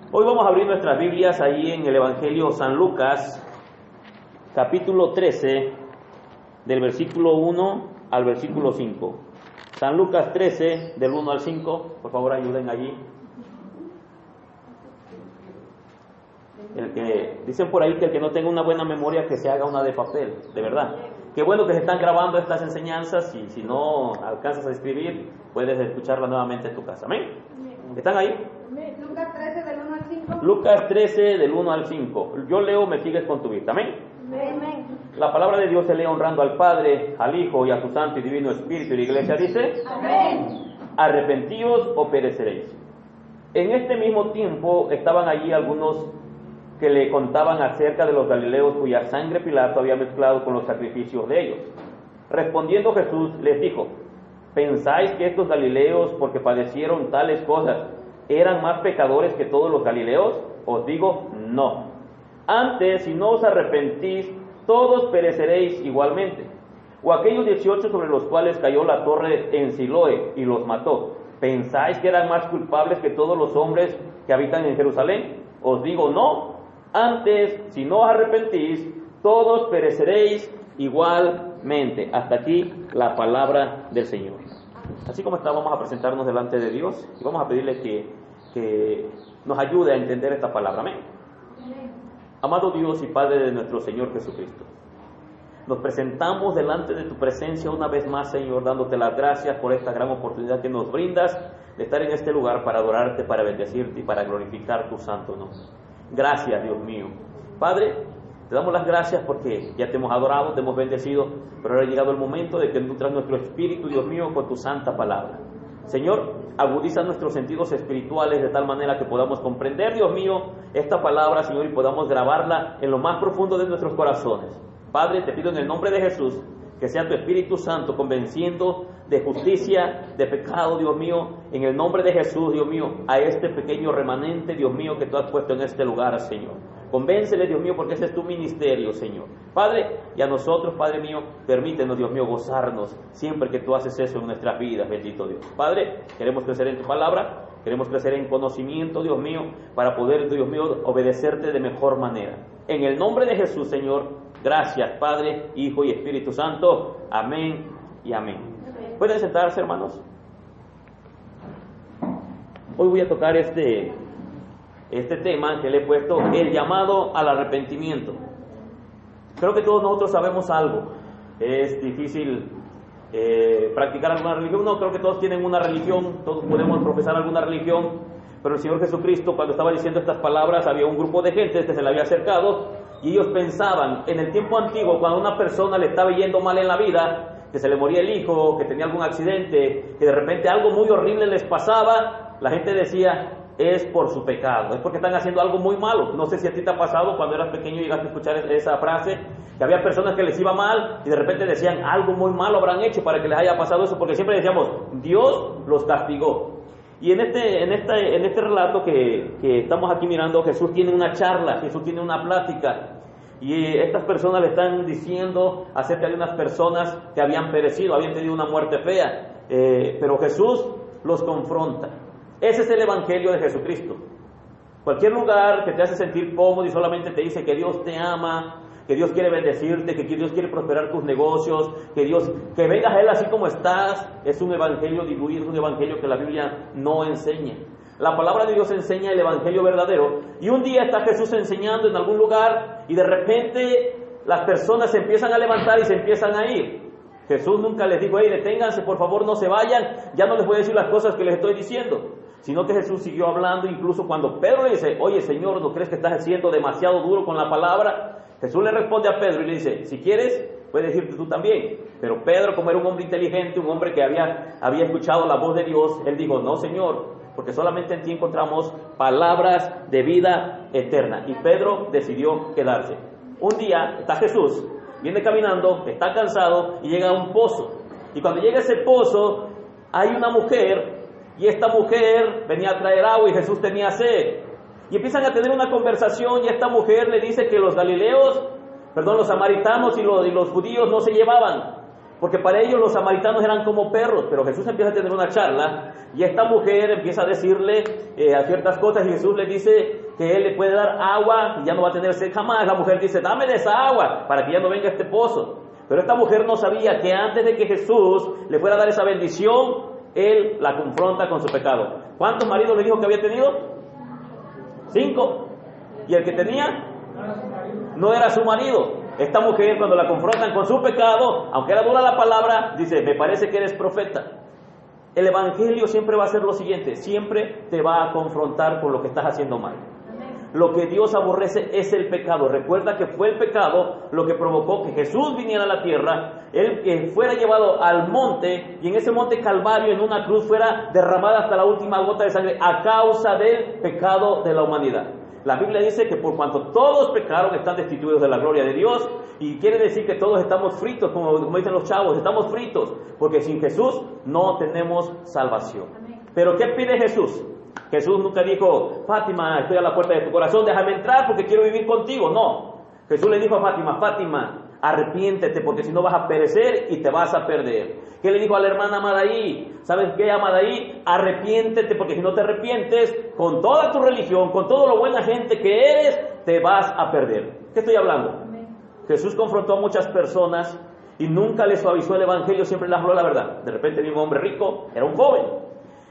Hoy vamos a abrir nuestras Biblias ahí en el Evangelio San Lucas, capítulo 13, del versículo 1 al versículo 5. San Lucas 13, del 1 al 5, por favor ayuden allí. Dicen por ahí que el que no tenga una buena memoria que se haga una de papel, de verdad. Qué bueno que se están grabando estas enseñanzas y si no alcanzas a escribir, puedes escucharla nuevamente en tu casa. ¿Amén? ¿Están ahí? Lucas 13 del 1 al 5. Lucas 13 del 1 al 5. Yo leo, me sigues con tu vista. ¿Amén? Amén. La palabra de Dios se lee honrando al Padre, al Hijo y a su Santo y Divino Espíritu. Y la iglesia dice: Amén. Arrepentíos o pereceréis. En este mismo tiempo estaban allí algunos que le contaban acerca de los galileos cuya sangre Pilato había mezclado con los sacrificios de ellos. Respondiendo Jesús les dijo: ¿pensáis que estos galileos, porque padecieron tales cosas, eran más pecadores que todos los galileos? Os digo, no. Antes, si no os arrepentís, todos pereceréis igualmente. O aquellos 18 sobre los cuales cayó la torre en Siloé y los mató, ¿pensáis que eran más culpables que todos los hombres que habitan en Jerusalén? Os digo, no. Antes, si no os arrepentís, todos pereceréis igualmente. Hasta aquí la palabra del Señor. Así como está, vamos a presentarnos delante de Dios y vamos a pedirle que nos ayude a entender esta palabra. Amén. Amado Dios y Padre de nuestro Señor Jesucristo, nos presentamos delante de tu presencia una vez más, Señor, dándote las gracias por esta gran oportunidad que nos brindas de estar en este lugar para adorarte, para bendecirte y para glorificar tu santo nombre. Gracias, Dios mío. Padre, te damos las gracias porque ya te hemos adorado, te hemos bendecido, pero ahora ha llegado el momento de que nutras nuestro espíritu, Dios mío, con tu santa palabra. Señor, agudiza nuestros sentidos espirituales de tal manera que podamos comprender, Dios mío, esta palabra, Señor, y podamos grabarla en lo más profundo de nuestros corazones. Padre, te pido en el nombre de Jesús que sea tu Espíritu Santo convenciendo de justicia, de pecado, Dios mío, en el nombre de Jesús, Dios mío, a este pequeño remanente, Dios mío, que tú has puesto en este lugar, Señor. Convéncele, Dios mío, porque ese es tu ministerio, Señor. Padre, y a nosotros, Padre mío, permítenos, Dios mío, gozarnos siempre que tú haces eso en nuestras vidas, bendito Dios. Padre, queremos crecer en tu palabra, queremos crecer en conocimiento, Dios mío, para poder, Dios mío, obedecerte de mejor manera. En el nombre de Jesús, Señor, gracias, Padre, Hijo y Espíritu Santo. Amén y amén. ¿Pueden sentarse, hermanos? Hoy voy a tocar este tema que le he puesto, el llamado al arrepentimiento. Creo que todos nosotros sabemos algo. Es difícil practicar alguna religión. No, creo que todos tienen una religión, todos podemos profesar alguna religión, pero el Señor Jesucristo, cuando estaba diciendo estas palabras, había un grupo de gente que se le había acercado y ellos pensaban, en el tiempo antiguo, cuando a una persona le estaba yendo mal en la vida, que se le moría el hijo, que tenía algún accidente, que de repente algo muy horrible les pasaba, la gente decía: es por su pecado, es porque están haciendo algo muy malo. No sé si a ti te ha pasado cuando eras pequeño y llegaste a escuchar esa frase, que había personas que les iba mal y de repente decían: algo muy malo habrán hecho para que les haya pasado eso, porque siempre decíamos: Dios los castigó. Y en este relato que estamos aquí mirando, Jesús tiene una charla, Jesús tiene una plática, y estas personas le están diciendo acerca de unas personas que habían perecido, habían tenido una muerte fea, pero Jesús los confronta. Ese es el Evangelio de Jesucristo. Cualquier lugar que te hace sentir cómodo y solamente te dice que Dios te ama, que Dios quiere bendecirte, que Dios quiere prosperar tus negocios, que vengas a Él así como estás, es un evangelio diluido, es un evangelio que la Biblia no enseña. La palabra de Dios enseña el evangelio verdadero. Y un día está Jesús enseñando en algún lugar y de repente las personas se empiezan a levantar y se empiezan a ir. Jesús nunca les dijo: hey, deténganse, por favor, no se vayan, ya no les voy a decir las cosas que les estoy diciendo. Sino que Jesús siguió hablando, incluso cuando Pedro le dice: oye, Señor, ¿no crees que estás siendo demasiado duro con la palabra? Jesús le responde a Pedro y le dice: si quieres, puedes decirte tú también. Pero Pedro, como era un hombre inteligente, un hombre que había escuchado la voz de Dios, él dijo: no, Señor, porque solamente en ti encontramos palabras de vida eterna. Y Pedro decidió quedarse. Un día está Jesús, viene caminando, está cansado y llega a un pozo. Y cuando llega a ese pozo, hay una mujer, y esta mujer venía a traer agua y Jesús tenía sed. Y empiezan a tener una conversación y esta mujer le dice que los samaritanos y los judíos no se llevaban. Porque para ellos los samaritanos eran como perros, pero Jesús empieza a tener una charla y esta mujer empieza a decirle a ciertas cosas y Jesús le dice que él le puede dar agua y ya no va a tener sed jamás. La mujer dice, dame de esa agua para que ya no venga este pozo. Pero esta mujer no sabía que antes de que Jesús le fuera a dar esa bendición, él la confronta con su pecado. ¿Cuántos maridos le dijo que había tenido? 5. ¿Y el que tenía? No era su marido. Esta mujer, cuando la confrontan con su pecado, aunque era dura la palabra, dice, me parece que eres profeta. El evangelio siempre va a ser lo siguiente, siempre te va a confrontar con lo que estás haciendo mal. Lo que Dios aborrece es el pecado. Recuerda que fue el pecado lo que provocó que Jesús viniera a la tierra, él que fuera llevado al monte, y en ese monte Calvario, en una cruz, fuera derramada hasta la última gota de sangre a causa del pecado de la humanidad. La Biblia dice que por cuanto todos pecaron, están destituidos de la gloria de Dios, y quiere decir que todos estamos fritos, como dicen los chavos, estamos fritos, porque sin Jesús no tenemos salvación. Pero ¿qué pide Jesús? Jesús nunca dijo, Fátima, estoy a la puerta de tu corazón, déjame entrar porque quiero vivir contigo. No, Jesús le dijo a Fátima, Fátima, arrepiéntete porque si no vas a perecer y te vas a perder. ¿Qué le dijo a la hermana Amadaí? ¿Sabes qué, Amadaí? Arrepiéntete porque si no te arrepientes, con toda tu religión, con todo lo buena gente que eres, te vas a perder. ¿Qué estoy hablando? Amén. Jesús confrontó a muchas personas y nunca les suavizó el evangelio, siempre les habló la verdad. De repente vino un hombre rico, era un joven.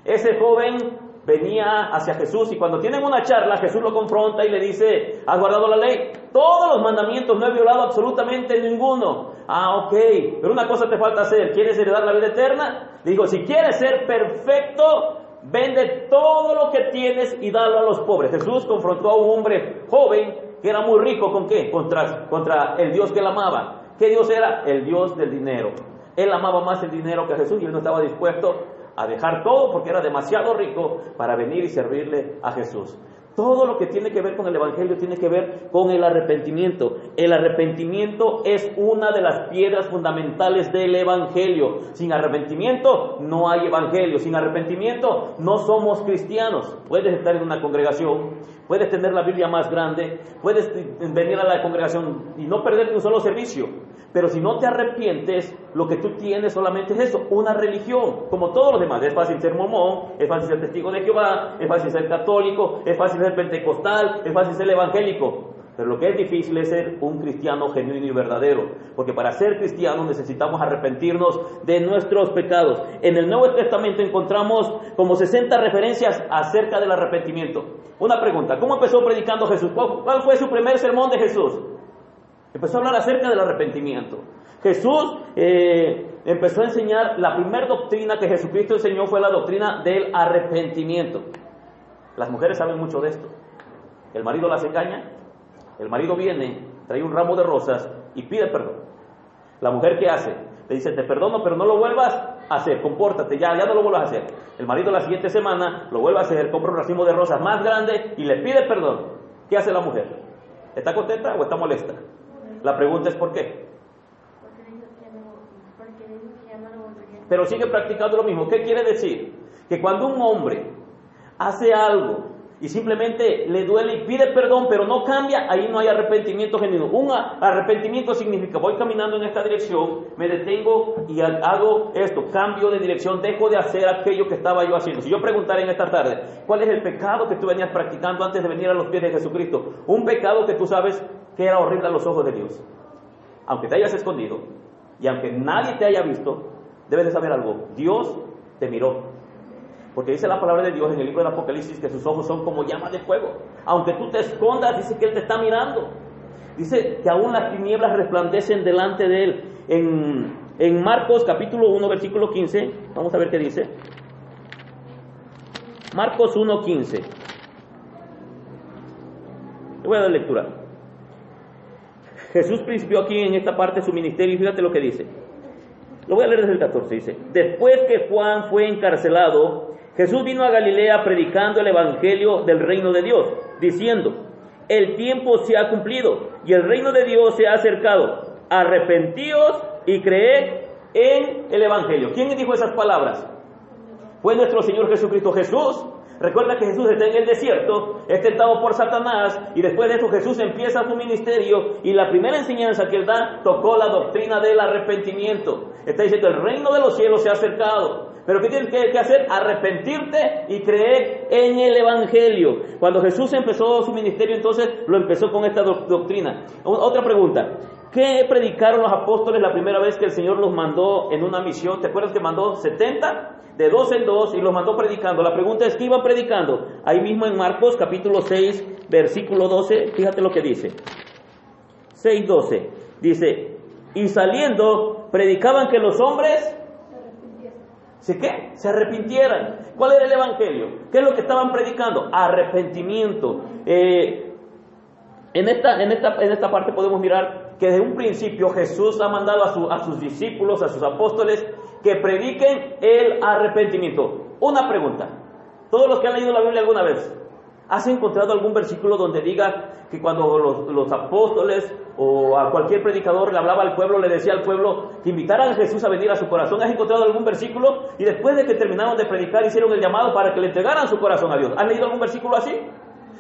Ese joven venía hacia Jesús y cuando tienen una charla, Jesús lo confronta y le dice, ¿has guardado la ley? Todos los mandamientos, no he violado absolutamente ninguno. Ah, ok, pero una cosa te falta hacer, ¿quieres heredar la vida eterna? Le digo, si quieres ser perfecto, vende todo lo que tienes y dalo a los pobres. Jesús confrontó a un hombre joven que era muy rico, ¿con qué? Contra el Dios que él amaba. ¿Qué Dios era? El Dios del dinero. Él amaba más el dinero que a Jesús y él no estaba dispuesto a dejar todo porque era demasiado rico para venir y servirle a Jesús. Todo lo que tiene que ver con el evangelio tiene que ver con el arrepentimiento. El arrepentimiento es una de las piedras fundamentales del evangelio. Sin arrepentimiento no hay evangelio. Sin arrepentimiento no somos cristianos. Puedes estar en una congregación, puedes tener la Biblia más grande, puedes venir a la congregación y no perderte un solo servicio. Pero si no te arrepientes, lo que tú tienes solamente es eso, una religión, como todos los demás. Es fácil ser mormón, es fácil ser testigo de Jehová, es fácil ser católico, es fácil ser pentecostal, es fácil ser evangélico. Pero lo que es difícil es ser un cristiano genuino y verdadero, porque para ser cristianos necesitamos arrepentirnos de nuestros pecados. En el Nuevo Testamento encontramos como 60 referencias acerca del arrepentimiento. Una pregunta, ¿cómo empezó predicando Jesús? ¿Cuál fue su primer sermón de Jesús? Empezó a hablar acerca del arrepentimiento. Jesús empezó a enseñar, la primera doctrina que Jesucristo enseñó fue la doctrina del arrepentimiento. Las mujeres saben mucho de esto. El marido las engaña, el marido viene, trae un ramo de rosas y pide perdón. La mujer, ¿qué hace? Le dice, te perdono, pero no lo vuelvas a hacer, compórtate, ya no lo vuelvas a hacer. El marido la siguiente semana lo vuelve a hacer, compra un racimo de rosas más grande y le pide perdón. ¿Qué hace la mujer? ¿Está contenta o está molesta? La pregunta es ¿por qué? Pero sigue practicando lo mismo. ¿Qué quiere decir? Que cuando un hombre hace algo y simplemente le duele y pide perdón, pero no cambia, ahí no hay arrepentimiento genuino. Un arrepentimiento significa, voy caminando en esta dirección, me detengo y hago esto, cambio de dirección, dejo de hacer aquello que estaba yo haciendo. Si yo preguntara en esta tarde, ¿cuál es el pecado que tú venías practicando antes de venir a los pies de Jesucristo? Un pecado que tú sabes que era horrible a los ojos de Dios. Aunque te hayas escondido y aunque nadie te haya visto, debes de saber algo, Dios te miró. Porque dice la palabra de Dios en el libro del Apocalipsis que sus ojos son como llamas de fuego. Aunque tú te escondas, dice que Él te está mirando. Dice que aún las tinieblas resplandecen delante de Él. En Marcos capítulo 1, versículo 15, vamos a ver qué dice. Marcos 1, 15. Le voy a dar lectura. Jesús principió aquí en esta parte su ministerio y fíjate lo que dice. Lo voy a leer desde el 14, dice. Después que Juan fue encarcelado, Jesús vino a Galilea predicando el evangelio del reino de Dios, diciendo, el tiempo se ha cumplido y el reino de Dios se ha acercado. Arrepentíos y creed en el evangelio. ¿Quién dijo esas palabras? Fue nuestro Señor Jesucristo. Jesús Recuerda que Jesús está en el desierto, es tentado por Satanás, y después de eso Jesús empieza su ministerio, y la primera enseñanza que él da tocó la doctrina del arrepentimiento. Está diciendo, el reino de los cielos se ha acercado. Pero ¿qué tienes que hacer? Arrepentirte y creer en el Evangelio. Cuando Jesús empezó su ministerio, entonces lo empezó con esta doctrina. Otra pregunta. ¿Qué predicaron los apóstoles la primera vez que el Señor los mandó en una misión? ¿Te acuerdas que mandó 70? De 2 en 2 y los mandó predicando. La pregunta es, ¿qué iban predicando? Ahí mismo en Marcos capítulo 6, versículo 12, fíjate lo que dice. 6:12. Dice, y saliendo, predicaban que los hombres... se arrepintieran. ¿Cuál era el evangelio? ¿Qué es lo que estaban predicando? Arrepentimiento. En esta parte podemos mirar que desde un principio Jesús ha mandado a sus discípulos, a sus apóstoles, que prediquen el arrepentimiento. Una pregunta. Todos los que han leído la Biblia alguna vez, ¿has encontrado algún versículo donde diga que cuando los apóstoles o a cualquier predicador le hablaba al pueblo, le decía al pueblo que invitaran a Jesús a venir a su corazón? ¿Has encontrado algún versículo? Y después de que terminaron de predicar, hicieron el llamado para que le entregaran su corazón a Dios. ¿Has leído algún versículo así?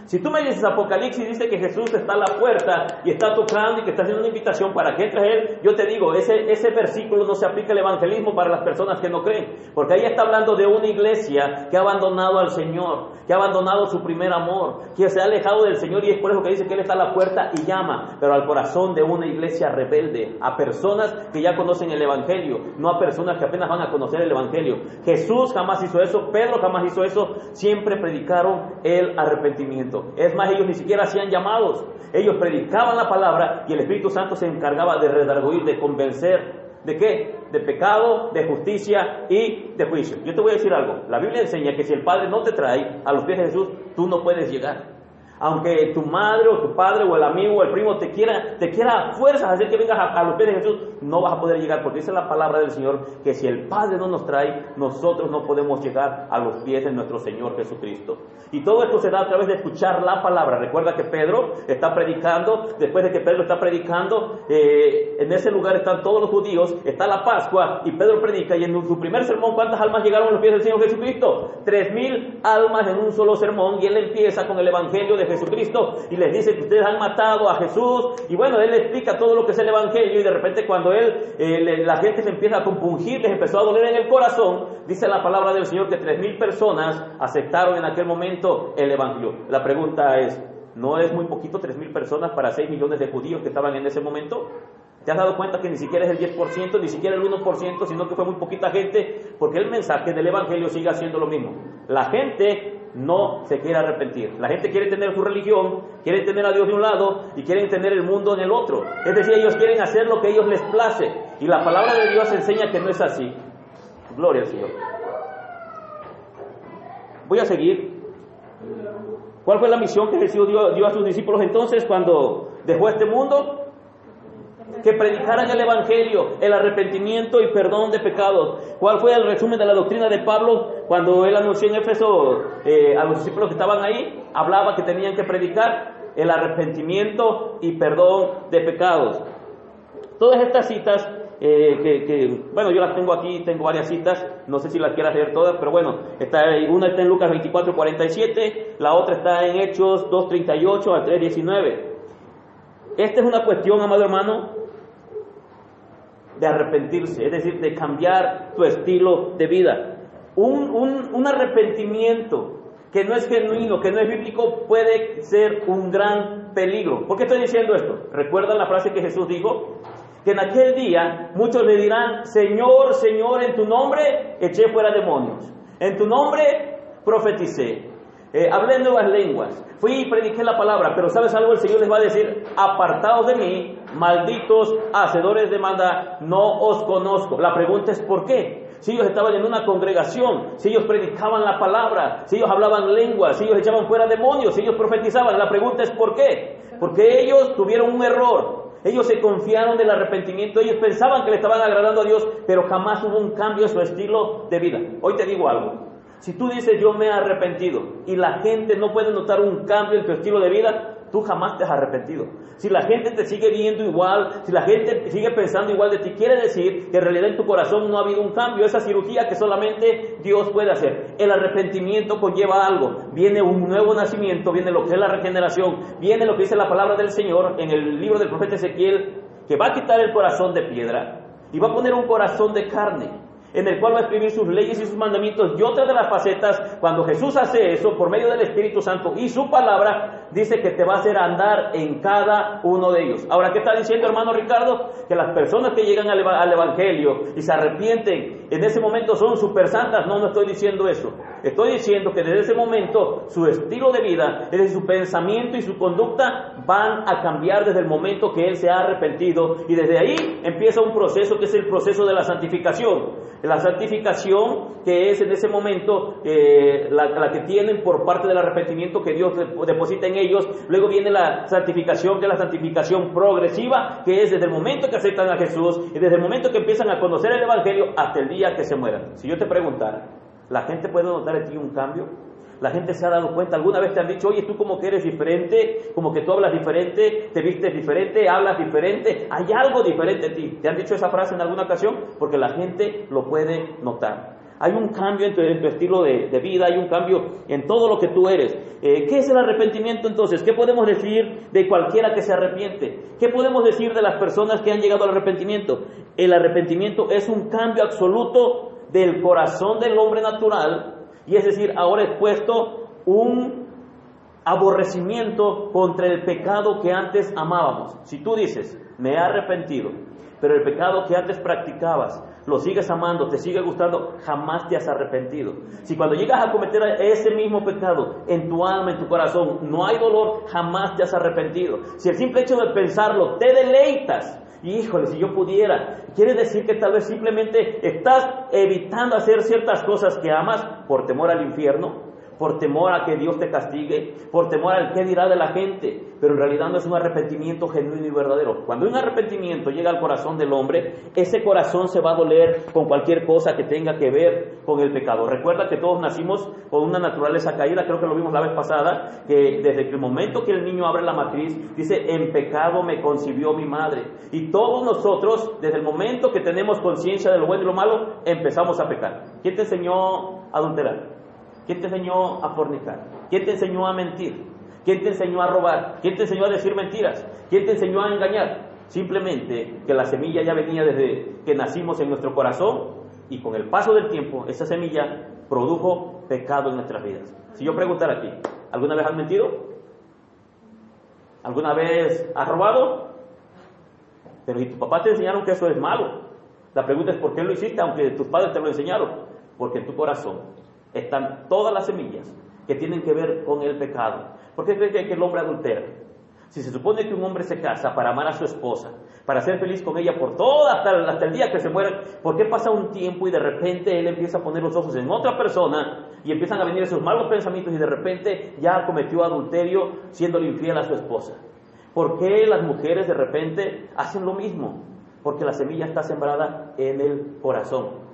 Si tú me dices Apocalipsis, dice que Jesús está a la puerta y está tocando y que está haciendo una invitación para que entres a Él, yo te digo, ese versículo no se aplica al evangelismo para las personas que no creen, porque ahí está hablando de una iglesia que ha abandonado al Señor, que ha abandonado su primer amor, que se ha alejado del Señor, y es por eso que dice que Él está a la puerta y llama, pero al corazón de una iglesia rebelde, a personas que ya conocen el evangelio, no a personas que apenas van a conocer el evangelio. Jesús jamás hizo eso, Pedro jamás hizo eso, siempre predicaron el arrepentimiento. Es más, ellos ni siquiera hacían llamados, ellos predicaban la palabra y el Espíritu Santo se encargaba de redarguir, de convencer. ¿De qué? De pecado, de justicia y de juicio. Yo te voy a decir algo, la Biblia enseña que si el Padre no te trae a los pies de Jesús, tú no puedes llegar. Aunque tu madre o tu padre o el amigo o el primo te quiera a fuerzas hacer que vengas a los pies de Jesús, no vas a poder llegar, porque dice la palabra del Señor que si el Padre no nos trae, nosotros no podemos llegar a los pies de nuestro Señor Jesucristo. Y todo esto se da a través de escuchar la palabra. Recuerda que Pedro está predicando, después de que Pedro está predicando, en ese lugar están todos los judíos, está la Pascua y Pedro predica, y en su primer sermón, ¿cuántas almas llegaron a los pies del Señor Jesucristo? 3,000 almas en un solo sermón, y él empieza con el evangelio de Jesucristo y les dice que ustedes han matado a Jesús, y bueno, él explica todo lo que es el evangelio, y de repente cuando la gente se empieza a compungir, les empezó a doler en el corazón, dice la palabra del Señor que 3,000 personas aceptaron en aquel momento el evangelio. La pregunta es, ¿no es muy poquito 3,000 personas para 6 millones de judíos que estaban en ese momento? ¿Te has dado cuenta que ni siquiera es el 10%, ni siquiera el 1%, sino que fue muy poquita gente? Porque el mensaje del evangelio sigue haciendo lo mismo. La gente no se quiere arrepentir. La gente quiere tener su religión, quiere tener a Dios de un lado y quieren tener el mundo en el otro. Es decir, ellos quieren hacer lo que a ellos les place. Y la palabra de Dios enseña que no es así. Gloria al Señor. Voy a seguir. ¿Cuál fue la misión que Jesús dio a sus discípulos entonces cuando dejó este mundo? Que predicaran el evangelio, el arrepentimiento y perdón de pecados. ¿Cuál fue el resumen de la doctrina de Pablo cuando él anunció en Éfeso a los discípulos que estaban ahí? Hablaba que tenían que predicar el arrepentimiento y perdón de pecados. Todas estas citas bueno, yo las tengo aquí, tengo varias citas, no sé si las quieras leer todas, pero bueno, una está en Lucas 24:47, la otra está en Hechos 2:38 a 3:19. Esta es una cuestión, amado hermano, de arrepentirse, es decir, de cambiar tu estilo de vida. Un arrepentimiento que no es genuino, que no es bíblico, puede ser un gran peligro. ¿Por qué estoy diciendo esto? ¿Recuerdan la frase que Jesús dijo? Que en aquel día muchos le dirán, Señor, Señor, en tu nombre eché fuera demonios, en tu nombre profeticé, hablé en nuevas lenguas, fui y prediqué la palabra, pero ¿sabes algo? El Señor les va a decir, apartados de mí, malditos hacedores de maldad, no os conozco. La pregunta es ¿por qué? Si ellos estaban en una congregación, si ellos predicaban la palabra, si ellos hablaban lenguas, si ellos echaban fuera demonios, si ellos profetizaban, la pregunta es ¿por qué? Porque ellos tuvieron un error. Ellos se confiaron del arrepentimiento, ellos pensaban que le estaban agradando a Dios, pero jamás hubo un cambio en su estilo de vida. Hoy te digo algo, si tú dices yo me he arrepentido y la gente no puede notar un cambio en tu estilo de vida, tú jamás te has arrepentido. Si la gente te sigue viendo igual, si la gente sigue pensando igual de ti, quiere decir que en realidad en tu corazón no ha habido un cambio, esa cirugía que solamente Dios puede hacer. El arrepentimiento conlleva algo, viene un nuevo nacimiento, viene lo que es la regeneración, viene lo que dice la palabra del Señor en el libro del profeta Ezequiel, que va a quitar el corazón de piedra y va a poner un corazón de carne, en el cual va a escribir sus leyes y sus mandamientos. Y otra de las facetas, cuando Jesús hace eso, por medio del Espíritu Santo y su palabra, dice que te va a hacer andar en cada uno de ellos. Ahora, ¿qué está diciendo, hermano Ricardo? Que las personas que llegan al Evangelio y se arrepienten, en ese momento son super santas. No estoy diciendo eso. Estoy diciendo que desde ese momento su estilo de vida, es decir, su pensamiento y su conducta van a cambiar desde el momento que él se ha arrepentido, y desde ahí empieza un proceso que es el proceso de la santificación. La santificación, que es en ese momento la que tienen por parte del arrepentimiento que Dios deposita en ellos. Luego viene la santificación, que es la santificación progresiva, que es desde el momento que aceptan a Jesús y desde el momento que empiezan a conocer el Evangelio hasta el día que se mueran. Si yo te preguntara, ¿la gente puede notar en ti un cambio? ¿La gente se ha dado cuenta? ¿Alguna vez te han dicho, oye, tú como que eres diferente, como que tú hablas diferente, te vistes diferente, hablas diferente, hay algo diferente en ti? ¿Te han dicho esa frase en alguna ocasión? Porque la gente lo puede notar. Hay un cambio en tu estilo de vida, hay un cambio en todo lo que tú eres. ¿Qué es el arrepentimiento entonces? ¿Qué podemos decir de cualquiera que se arrepiente? ¿Qué podemos decir de las personas que han llegado al arrepentimiento? El arrepentimiento es un cambio absoluto del corazón del hombre natural. Y es decir, ahora es puesto un aborrecimiento contra el pecado que antes amábamos. Si tú dices, me he arrepentido, pero el pecado que antes practicabas, lo sigues amando, te sigue gustando, jamás te has arrepentido. Si cuando llegas a cometer ese mismo pecado en tu alma, en tu corazón, no hay dolor, jamás te has arrepentido. Si el simple hecho de pensarlo te deleitas, híjole, si yo pudiera, quiere decir que tal vez simplemente estás evitando hacer ciertas cosas que amas por temor al infierno, por temor a que Dios te castigue, por temor al qué dirá de la gente, pero en realidad no es un arrepentimiento genuino y verdadero. Cuando un arrepentimiento llega al corazón del hombre, ese corazón se va a doler con cualquier cosa que tenga que ver con el pecado. Recuerda que todos nacimos con una naturaleza caída, creo que lo vimos la vez pasada, que desde el momento que el niño abre la matriz, dice, en pecado me concibió mi madre. Y todos nosotros, desde el momento que tenemos conciencia de lo bueno y lo malo, empezamos a pecar. ¿Quién te enseñó a adulterar? ¿Quién te enseñó a fornicar? ¿Quién te enseñó a mentir? ¿Quién te enseñó a robar? ¿Quién te enseñó a decir mentiras? ¿Quién te enseñó a engañar? Simplemente que la semilla ya venía desde que nacimos en nuestro corazón, y con el paso del tiempo esa semilla produjo pecado en nuestras vidas. Si yo preguntara aquí, ¿alguna vez has mentido? ¿Alguna vez has robado? Pero ¿y tus papás te enseñaron que eso es malo? La pregunta es, ¿por qué lo hiciste aunque tus padres te lo enseñaron? Porque en tu corazón están todas las semillas que tienen que ver con el pecado. ¿Por qué crees que el hombre adultera? Si se supone que un hombre se casa para amar a su esposa, para ser feliz con ella por todo, hasta el día que se muera, ¿por qué pasa un tiempo y de repente él empieza a poner los ojos en otra persona y empiezan a venir esos malos pensamientos y de repente ya cometió adulterio siéndole infiel a su esposa? ¿Por qué las mujeres de repente hacen lo mismo? Porque la semilla está sembrada en el corazón.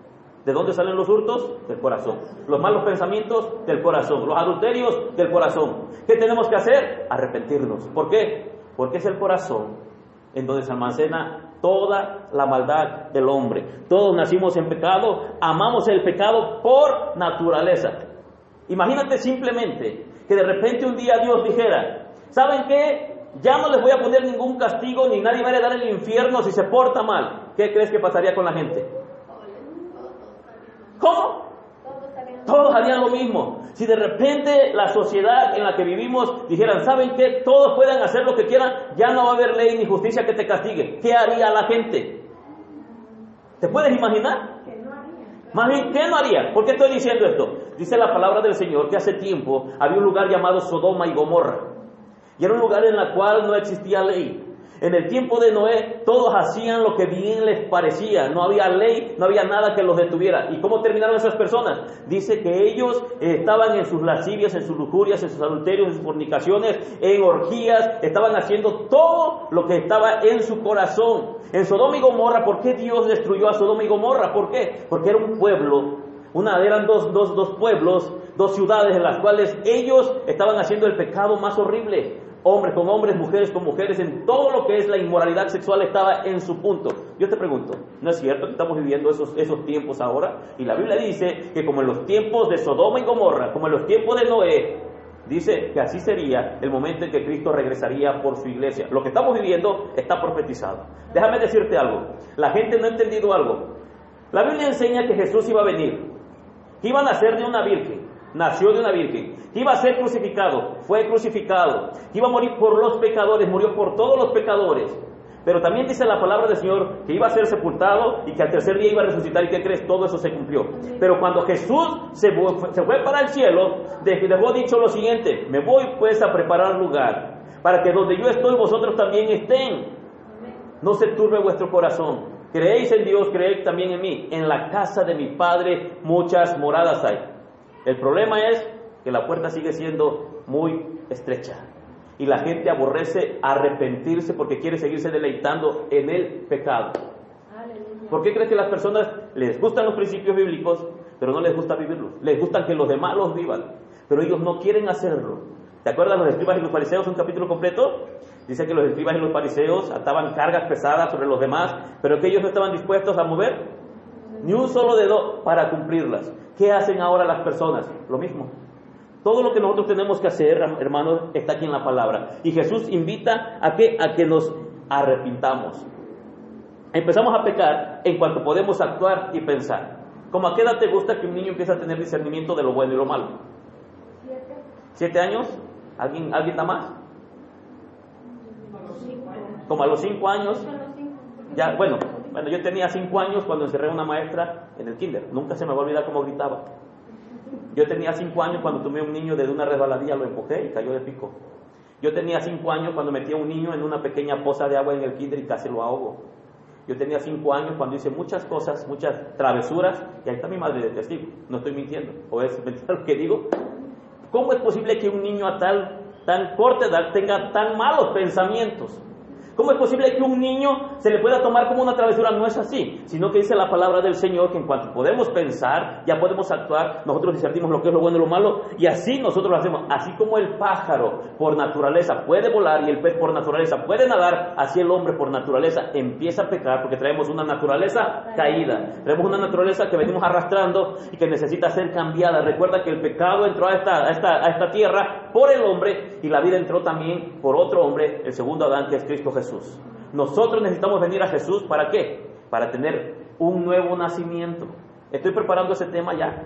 ¿De dónde salen los hurtos? Del corazón. Los malos pensamientos, del corazón. Los adulterios, del corazón. ¿Qué tenemos que hacer? Arrepentirnos. ¿Por qué? Porque es el corazón en donde se almacena toda la maldad del hombre. Todos nacimos en pecado, amamos el pecado por naturaleza. Imagínate simplemente que de repente un día Dios dijera, ¿saben qué? Ya no les voy a poner ningún castigo, ni nadie va a heredar el infierno si se porta mal. ¿Qué crees que pasaría con la gente? ¿Cómo? Todos harían lo mismo. Si de repente la sociedad en la que vivimos dijeran, ¿saben qué? Todos pueden hacer lo que quieran, ya no va a haber ley ni justicia que te castigue. ¿Qué haría la gente? ¿Te puedes imaginar? Más bien, ¿qué no haría? ¿Por qué estoy diciendo esto? Dice la palabra del Señor que hace tiempo había un lugar llamado Sodoma y Gomorra. Y era un lugar en el cual no existía ley. En el tiempo de Noé, todos hacían lo que bien les parecía. No había ley, no había nada que los detuviera. ¿Y cómo terminaron esas personas? Dice que ellos estaban en sus lascivias, en sus lujurias, en sus adulterios, en sus fornicaciones, en orgías. Estaban haciendo todo lo que estaba en su corazón. En Sodoma y Gomorra, ¿por qué Dios destruyó a Sodoma y Gomorra? ¿Por qué? Porque era un pueblo. Eran dos pueblos, dos ciudades en las cuales ellos estaban haciendo el pecado más horrible. hombres con hombres, mujeres con mujeres, en todo lo que es la inmoralidad sexual estaba en su punto. Yo te pregunto, ¿no es cierto que estamos viviendo esos tiempos ahora? Y la Biblia dice que como en los tiempos de Sodoma y Gomorra, como en los tiempos de Noé, dice que así sería el momento en que Cristo regresaría por su iglesia. Lo que estamos viviendo está profetizado. Déjame decirte algo, la gente no ha entendido algo. La Biblia enseña que Jesús iba a venir, iba a nacer de una virgen, nació de una virgen, iba a ser crucificado, fue crucificado, iba a morir por los pecadores, murió por todos los pecadores. Pero también dice la palabra del Señor que iba a ser sepultado y que al tercer día iba a resucitar. ¿Y qué crees? Todo eso se cumplió. Pero cuando Jesús se fue para el cielo, dejó dicho lo siguiente: me voy pues a preparar lugar, para que donde yo estoy vosotros también estén. No se turbe vuestro corazón. Creéis en Dios, creed también en mí. En la casa de mi Padre muchas moradas hay. El problema es que la puerta sigue siendo muy estrecha. Y la gente aborrece arrepentirse porque quiere seguirse deleitando en el pecado. ¿Por qué crees que las personas les gustan los principios bíblicos, pero no les gusta vivirlos? Les gustan que los demás los vivan, pero ellos no quieren hacerlo. ¿Te acuerdas los escribas y los fariseos? Un capítulo completo. Dice que los escribas y los fariseos ataban cargas pesadas sobre los demás, pero que ellos no estaban dispuestos a mover ni un solo dedo para cumplirlas. ¿Qué hacen ahora las personas? Lo mismo. Todo lo que nosotros tenemos que hacer, hermanos, está aquí en la palabra. Y Jesús invita a que nos arrepintamos. Empezamos a pecar en cuanto podemos actuar y pensar. ¿Cómo a qué edad te gusta que un niño empiece a tener discernimiento de lo bueno y lo malo? 7 años. ¿Alguien da más? Como a los 5 años. Ya, bueno, yo tenía 5 años cuando encerré a una maestra en el kinder. Nunca se me va a olvidar cómo gritaba. Yo tenía 5 años cuando tomé a un niño desde una resbaladilla, lo empujé y cayó de pico. Yo tenía 5 años cuando metí a un niño en una pequeña poza de agua en el kinder y casi lo ahogo. Yo tenía 5 años cuando hice muchas cosas, muchas travesuras, y ahí está mi madre de testigo. No estoy mintiendo, o es mentira lo que digo. ¿Cómo es posible que un niño a tan corta edad tenga tan malos pensamientos? ¿Cómo es posible que un niño se le pueda tomar como una travesura? No es así, sino que dice la palabra del Señor que en cuanto podemos pensar, ya podemos actuar, nosotros discernimos lo que es lo bueno y lo malo, y así nosotros lo hacemos. Así como el pájaro por naturaleza puede volar y el pez por naturaleza puede nadar, así el hombre por naturaleza empieza a pecar porque traemos una naturaleza caída, traemos una naturaleza que venimos arrastrando y que necesita ser cambiada. Recuerda que el pecado entró a esta tierra por el hombre y la vida entró también por otro hombre, el segundo Adán, que es Cristo Jesús. Nosotros necesitamos venir a Jesús, ¿para qué? Para tener un nuevo nacimiento. Estoy preparando ese tema ya,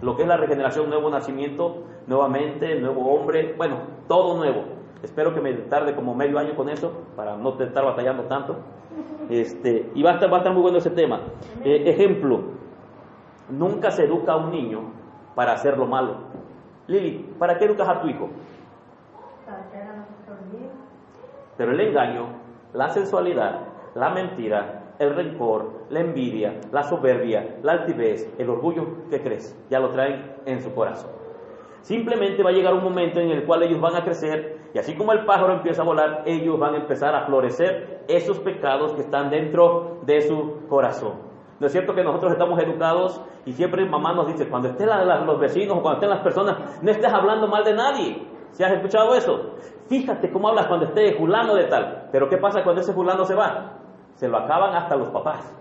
lo que es la regeneración, nuevo nacimiento, nuevamente, nuevo hombre, bueno, todo nuevo. Espero que me tarde como medio año con eso, para no estar batallando tanto. Y va a estar muy bueno ese tema. Ejemplo, nunca se educa a un niño para hacer lo malo. Lili, ¿para qué educas a tu hijo? Pero el engaño, la sensualidad, la mentira, el rencor, la envidia, la soberbia, la altivez, el orgullo, ¿qué crees? Ya lo traen en su corazón. Simplemente va a llegar un momento en el cual ellos van a crecer y así como el pájaro empieza a volar, ellos van a empezar a florecer esos pecados que están dentro de su corazón. ¿No es cierto que nosotros estamos educados y siempre mamá nos dice, cuando estén los vecinos o cuando estén las personas, no estés hablando mal de nadie? ¿Sí has escuchado eso? Fíjate cómo hablas cuando esté fulano de tal. Pero ¿qué pasa cuando ese fulano se va? Se lo acaban hasta los papás.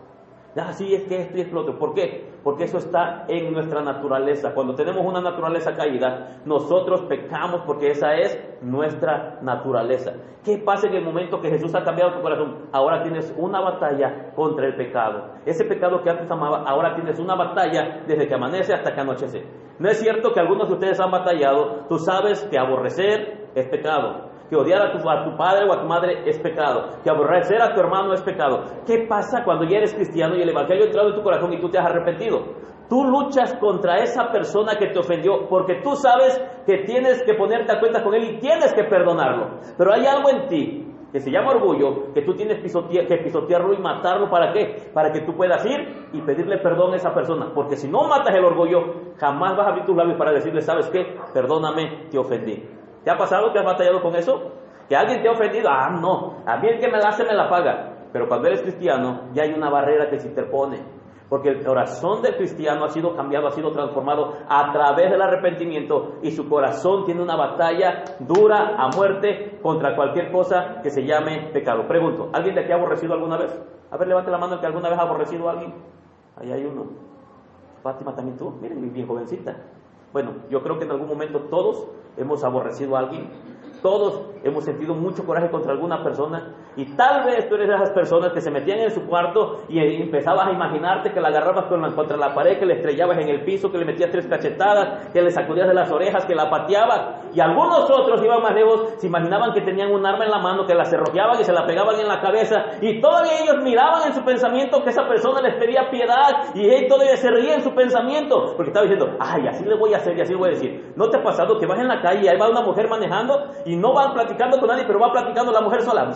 Sí, es que esto y es lo otro. ¿Por qué? Porque eso está en nuestra naturaleza. Cuando tenemos una naturaleza caída, nosotros pecamos porque esa es nuestra naturaleza. ¿Qué pasa en el momento que Jesús ha cambiado tu corazón? Ahora tienes una batalla contra el pecado. Ese pecado que antes amaba, ahora tienes una batalla desde que amanece hasta que anochece. ¿No es cierto que algunos de ustedes han batallado? Tú sabes que aborrecer es pecado, que odiar a tu padre o a tu madre es pecado, que aborrecer a tu hermano es pecado. ¿Qué pasa cuando ya eres cristiano y el evangelio ha entrado en tu corazón y tú te has arrepentido? Tú luchas contra esa persona que te ofendió porque tú sabes que tienes que ponerte a cuenta con él y tienes que perdonarlo. Pero hay algo en ti que se llama orgullo, que tú tienes que pisotearlo y matarlo. ¿Para qué? Para que tú puedas ir y pedirle perdón a esa persona. Porque si no matas el orgullo, jamás vas a abrir tus labios para decirle, ¿sabes qué? Perdóname, te ofendí. ¿Te ha pasado que has batallado con eso? ¿Que alguien te ha ofendido? No, a mí el que me la hace me la paga. Pero cuando eres cristiano, ya hay una barrera que se interpone. Porque el corazón del cristiano ha sido cambiado, ha sido transformado a través del arrepentimiento y su corazón tiene una batalla dura a muerte contra cualquier cosa que se llame pecado. Pregunto, ¿alguien de aquí ha aborrecido alguna vez? A ver, levante la mano el que alguna vez ha aborrecido a alguien. Ahí hay uno. Fátima, también tú. Miren, bien jovencita. Bueno, yo creo que en algún momento todos hemos aborrecido a alguien. Todos hemos sentido mucho coraje contra alguna persona y tal vez tú eres de esas personas que se metían en su cuarto y empezabas a imaginarte que la agarrabas contra la pared, que le estrellabas en el piso, que le metías 3 cachetadas, que le sacudías de las orejas, que la pateabas. Y algunos otros iban más lejos, se imaginaban que tenían un arma en la mano, que la cerrojeaban y se la pegaban en la cabeza y todavía ellos miraban en su pensamiento que esa persona les pedía piedad y él todavía se reía en su pensamiento porque estaba diciendo, ay, así le voy a hacer y así le voy a decir. ¿No te ha pasado que vas en la calle y ahí va una mujer manejando y no van platicando con nadie, pero va platicando la mujer sola?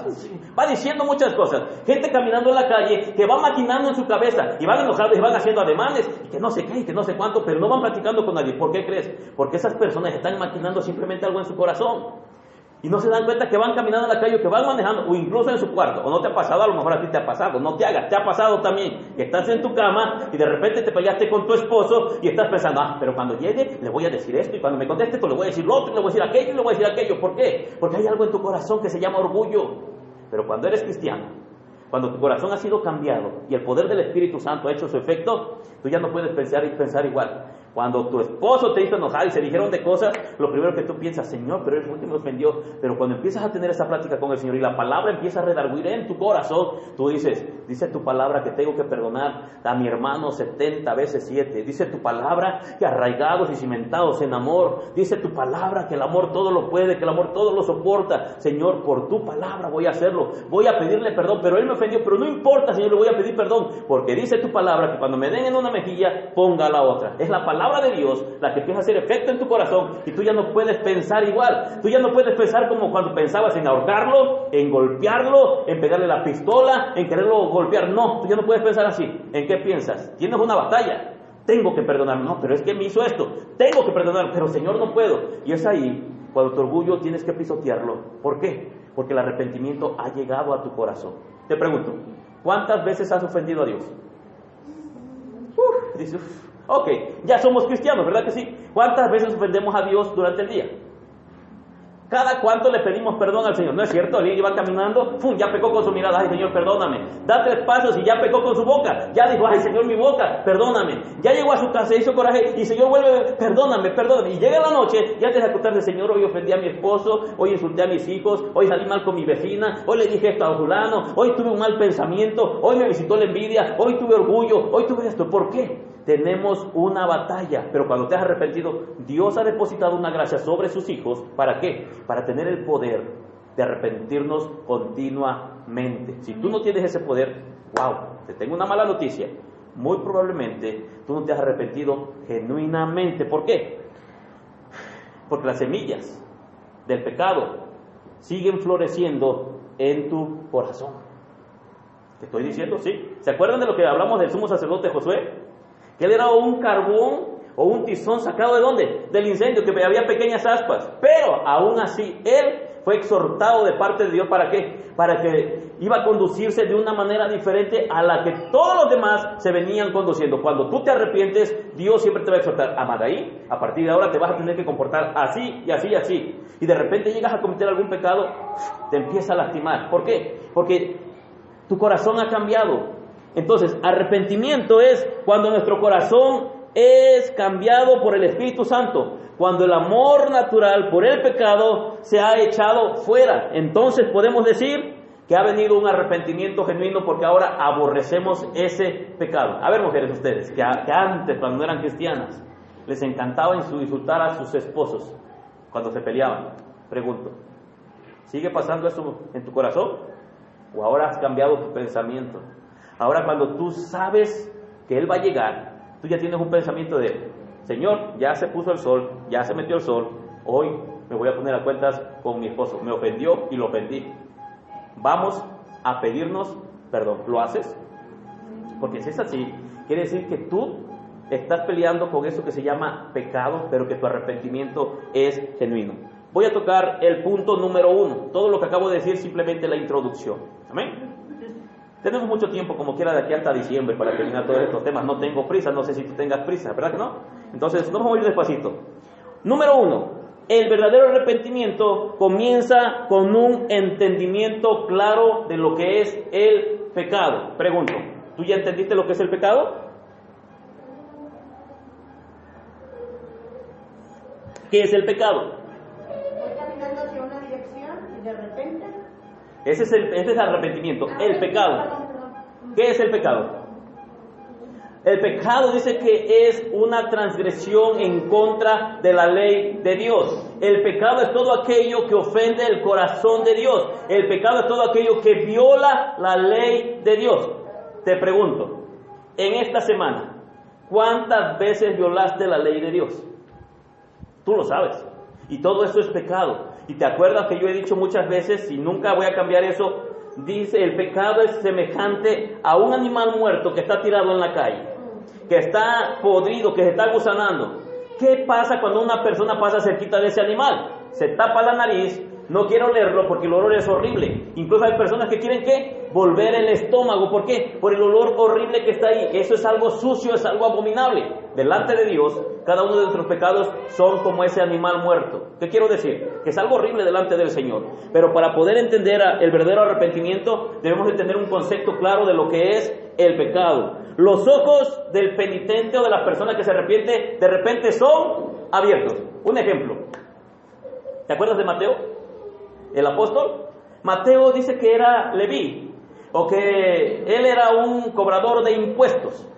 Va diciendo muchas cosas. Gente caminando en la calle que va maquinando en su cabeza y van enojados y van haciendo ademanes y que no sé qué y que no sé cuánto, pero no van platicando con nadie. ¿Por qué crees? Porque esas personas están maquinando simplemente algo en su corazón y no se dan cuenta que van caminando en la calle o que van manejando o incluso en su cuarto. ¿O no te ha pasado? A lo mejor a ti te ha pasado. No te hagas. Te ha pasado también que estás en tu cama y de repente te peleaste con tu esposo y estás pensando, pero cuando llegue le voy a decir esto y cuando me conteste esto le voy a decir lo otro, le voy a decir aquello y le voy a decir aquello. ¿Por qué? Porque hay algo en tu corazón que se llama orgullo. Pero cuando eres cristiano, cuando tu corazón ha sido cambiado y el poder del Espíritu Santo ha hecho su efecto, tú ya no puedes pensar igual. Cuando tu esposo te hizo enojar y se dijeron de cosas, lo primero que tú piensas, Señor, pero él fue el que me ofendió. Pero cuando empiezas a tener esa plática con el Señor y la palabra empieza a redarguir en tu corazón, tú dices, dice tu palabra que tengo que perdonar a mi hermano 70 veces 7. Dice tu palabra que arraigados y cimentados en amor. Dice tu palabra que el amor todo lo puede, que el amor todo lo soporta. Señor, por tu palabra voy a hacerlo. Voy a pedirle perdón, pero él me ofendió, pero no importa, Señor, le voy a pedir perdón. Porque dice tu palabra que cuando me den en una mejilla, ponga la otra. Es la palabra de Dios la que empieza a hacer efecto en tu corazón y tú ya no puedes pensar igual. Tú ya no puedes pensar como cuando pensabas en ahorcarlo, en golpearlo, en pegarle la pistola, en quererlo golpear. No, tú ya no puedes pensar así. ¿En qué piensas? Tienes una batalla. Tengo que perdonar. No, pero es que me hizo esto. Tengo que perdonar, pero Señor no puedo. Y es ahí cuando tu orgullo tienes que pisotearlo. ¿Por qué? Porque el arrepentimiento ha llegado a tu corazón. Te pregunto, ¿cuántas veces has ofendido a Dios? Dices, ok, ya somos cristianos, ¿verdad que sí? ¿Cuántas veces ofendemos a Dios durante el día? ¿Cada cuánto le pedimos perdón al Señor? ¿No es cierto? Alguien iba caminando, ¡fum!, ya pecó con su mirada, ¡ay, Señor, perdóname! Da 3 pasos y ya pecó con su boca. Ya dijo, ¡ay, Señor, mi boca, perdóname! Ya llegó a su casa, hizo coraje y Señor vuelve, perdóname, perdóname. Y llega la noche, ya antes de acostarse, Señor, hoy ofendí a mi esposo, hoy insulté a mis hijos, hoy salí mal con mi vecina, hoy le dije esto a fulano, hoy tuve un mal pensamiento, hoy me visitó la envidia, hoy tuve orgullo, hoy tuve esto. ¿Por qué? Tenemos una batalla, pero cuando te has arrepentido, Dios ha depositado una gracia sobre sus hijos. ¿Para qué? Para tener el poder de arrepentirnos continuamente. Si tú no tienes ese poder, wow, te tengo una mala noticia. Muy probablemente tú no te has arrepentido genuinamente. ¿Por qué? Porque las semillas del pecado siguen floreciendo en tu corazón. ¿Te estoy diciendo? Sí. ¿Se acuerdan de lo que hablamos del sumo sacerdote Josué? Que él era un carbón o un tizón sacado ¿de dónde? Del incendio, que había pequeñas aspas. Pero aún así, él fue exhortado de parte de Dios. ¿Para qué? Para que iba a conducirse de una manera diferente a la que todos los demás se venían conduciendo. Cuando tú te arrepientes, Dios siempre te va a exhortar. Amadaí, a partir de ahora te vas a tener que comportar así y así y así. Y de repente llegas a cometer algún pecado, te empieza a lastimar. ¿Por qué? Porque tu corazón ha cambiado. Entonces, arrepentimiento es cuando nuestro corazón es cambiado por el Espíritu Santo, cuando el amor natural por el pecado se ha echado fuera. Entonces podemos decir que ha venido un arrepentimiento genuino porque ahora aborrecemos ese pecado. A ver, mujeres, ustedes, que antes, cuando no eran cristianas, les encantaba insultar a sus esposos cuando se peleaban. Pregunto, ¿sigue pasando eso en tu corazón? ¿O ahora has cambiado tu pensamiento? Ahora cuando tú sabes que Él va a llegar, tú ya tienes un pensamiento de, Señor, ya se puso el sol, ya se metió el sol, hoy me voy a poner a cuentas con mi esposo, me ofendió y lo ofendí. Vamos a pedirnos perdón. ¿Lo haces? Porque si es así, quiere decir que tú estás peleando con eso que se llama pecado, pero que tu arrepentimiento es genuino. Voy a tocar el punto número 1. Todo lo que acabo de decir simplemente la introducción. Amén. Tenemos mucho tiempo como quiera de aquí hasta diciembre para terminar todos estos temas. No tengo prisa, no sé si tú tengas prisa, ¿verdad que no? Entonces, nos vamos a ir despacito. Número 1, el verdadero arrepentimiento comienza con un entendimiento claro de lo que es el pecado. Pregunto, ¿tú ya entendiste lo que es el pecado? ¿Qué es el pecado? Voy caminando hacia una dirección y de repente... Ese es el arrepentimiento, el pecado. ¿Qué es el pecado? El pecado dice que es una transgresión en contra de la ley de Dios. El pecado es todo aquello que ofende el corazón de Dios. El pecado es todo aquello que viola la ley de Dios. Te pregunto, en esta semana, ¿cuántas veces violaste la ley de Dios? Tú lo sabes. Y todo eso es pecado. Y te acuerdas que yo he dicho muchas veces, y nunca voy a cambiar eso, dice, el pecado es semejante a un animal muerto que está tirado en la calle, que está podrido, que se está gusanando. ¿Qué pasa cuando una persona pasa cerquita de ese animal? Se tapa la nariz, no quiere olerlo porque el olor es horrible. Incluso hay personas que quieren ¿qué? Volver el estómago. ¿Por qué? Por el olor horrible que está ahí. Eso es algo sucio, es algo abominable. Delante de Dios, cada uno de nuestros pecados son como ese animal muerto. ¿Qué quiero decir? Que es algo horrible delante del Señor. Pero para poder entender el verdadero arrepentimiento, debemos de tener un concepto claro de lo que es el pecado. Los ojos del penitente o de la persona que se arrepiente, de repente son abiertos. Un ejemplo. ¿Te acuerdas de Mateo? El apóstol. Mateo dice que era Leví, o que él era un cobrador de impuestos.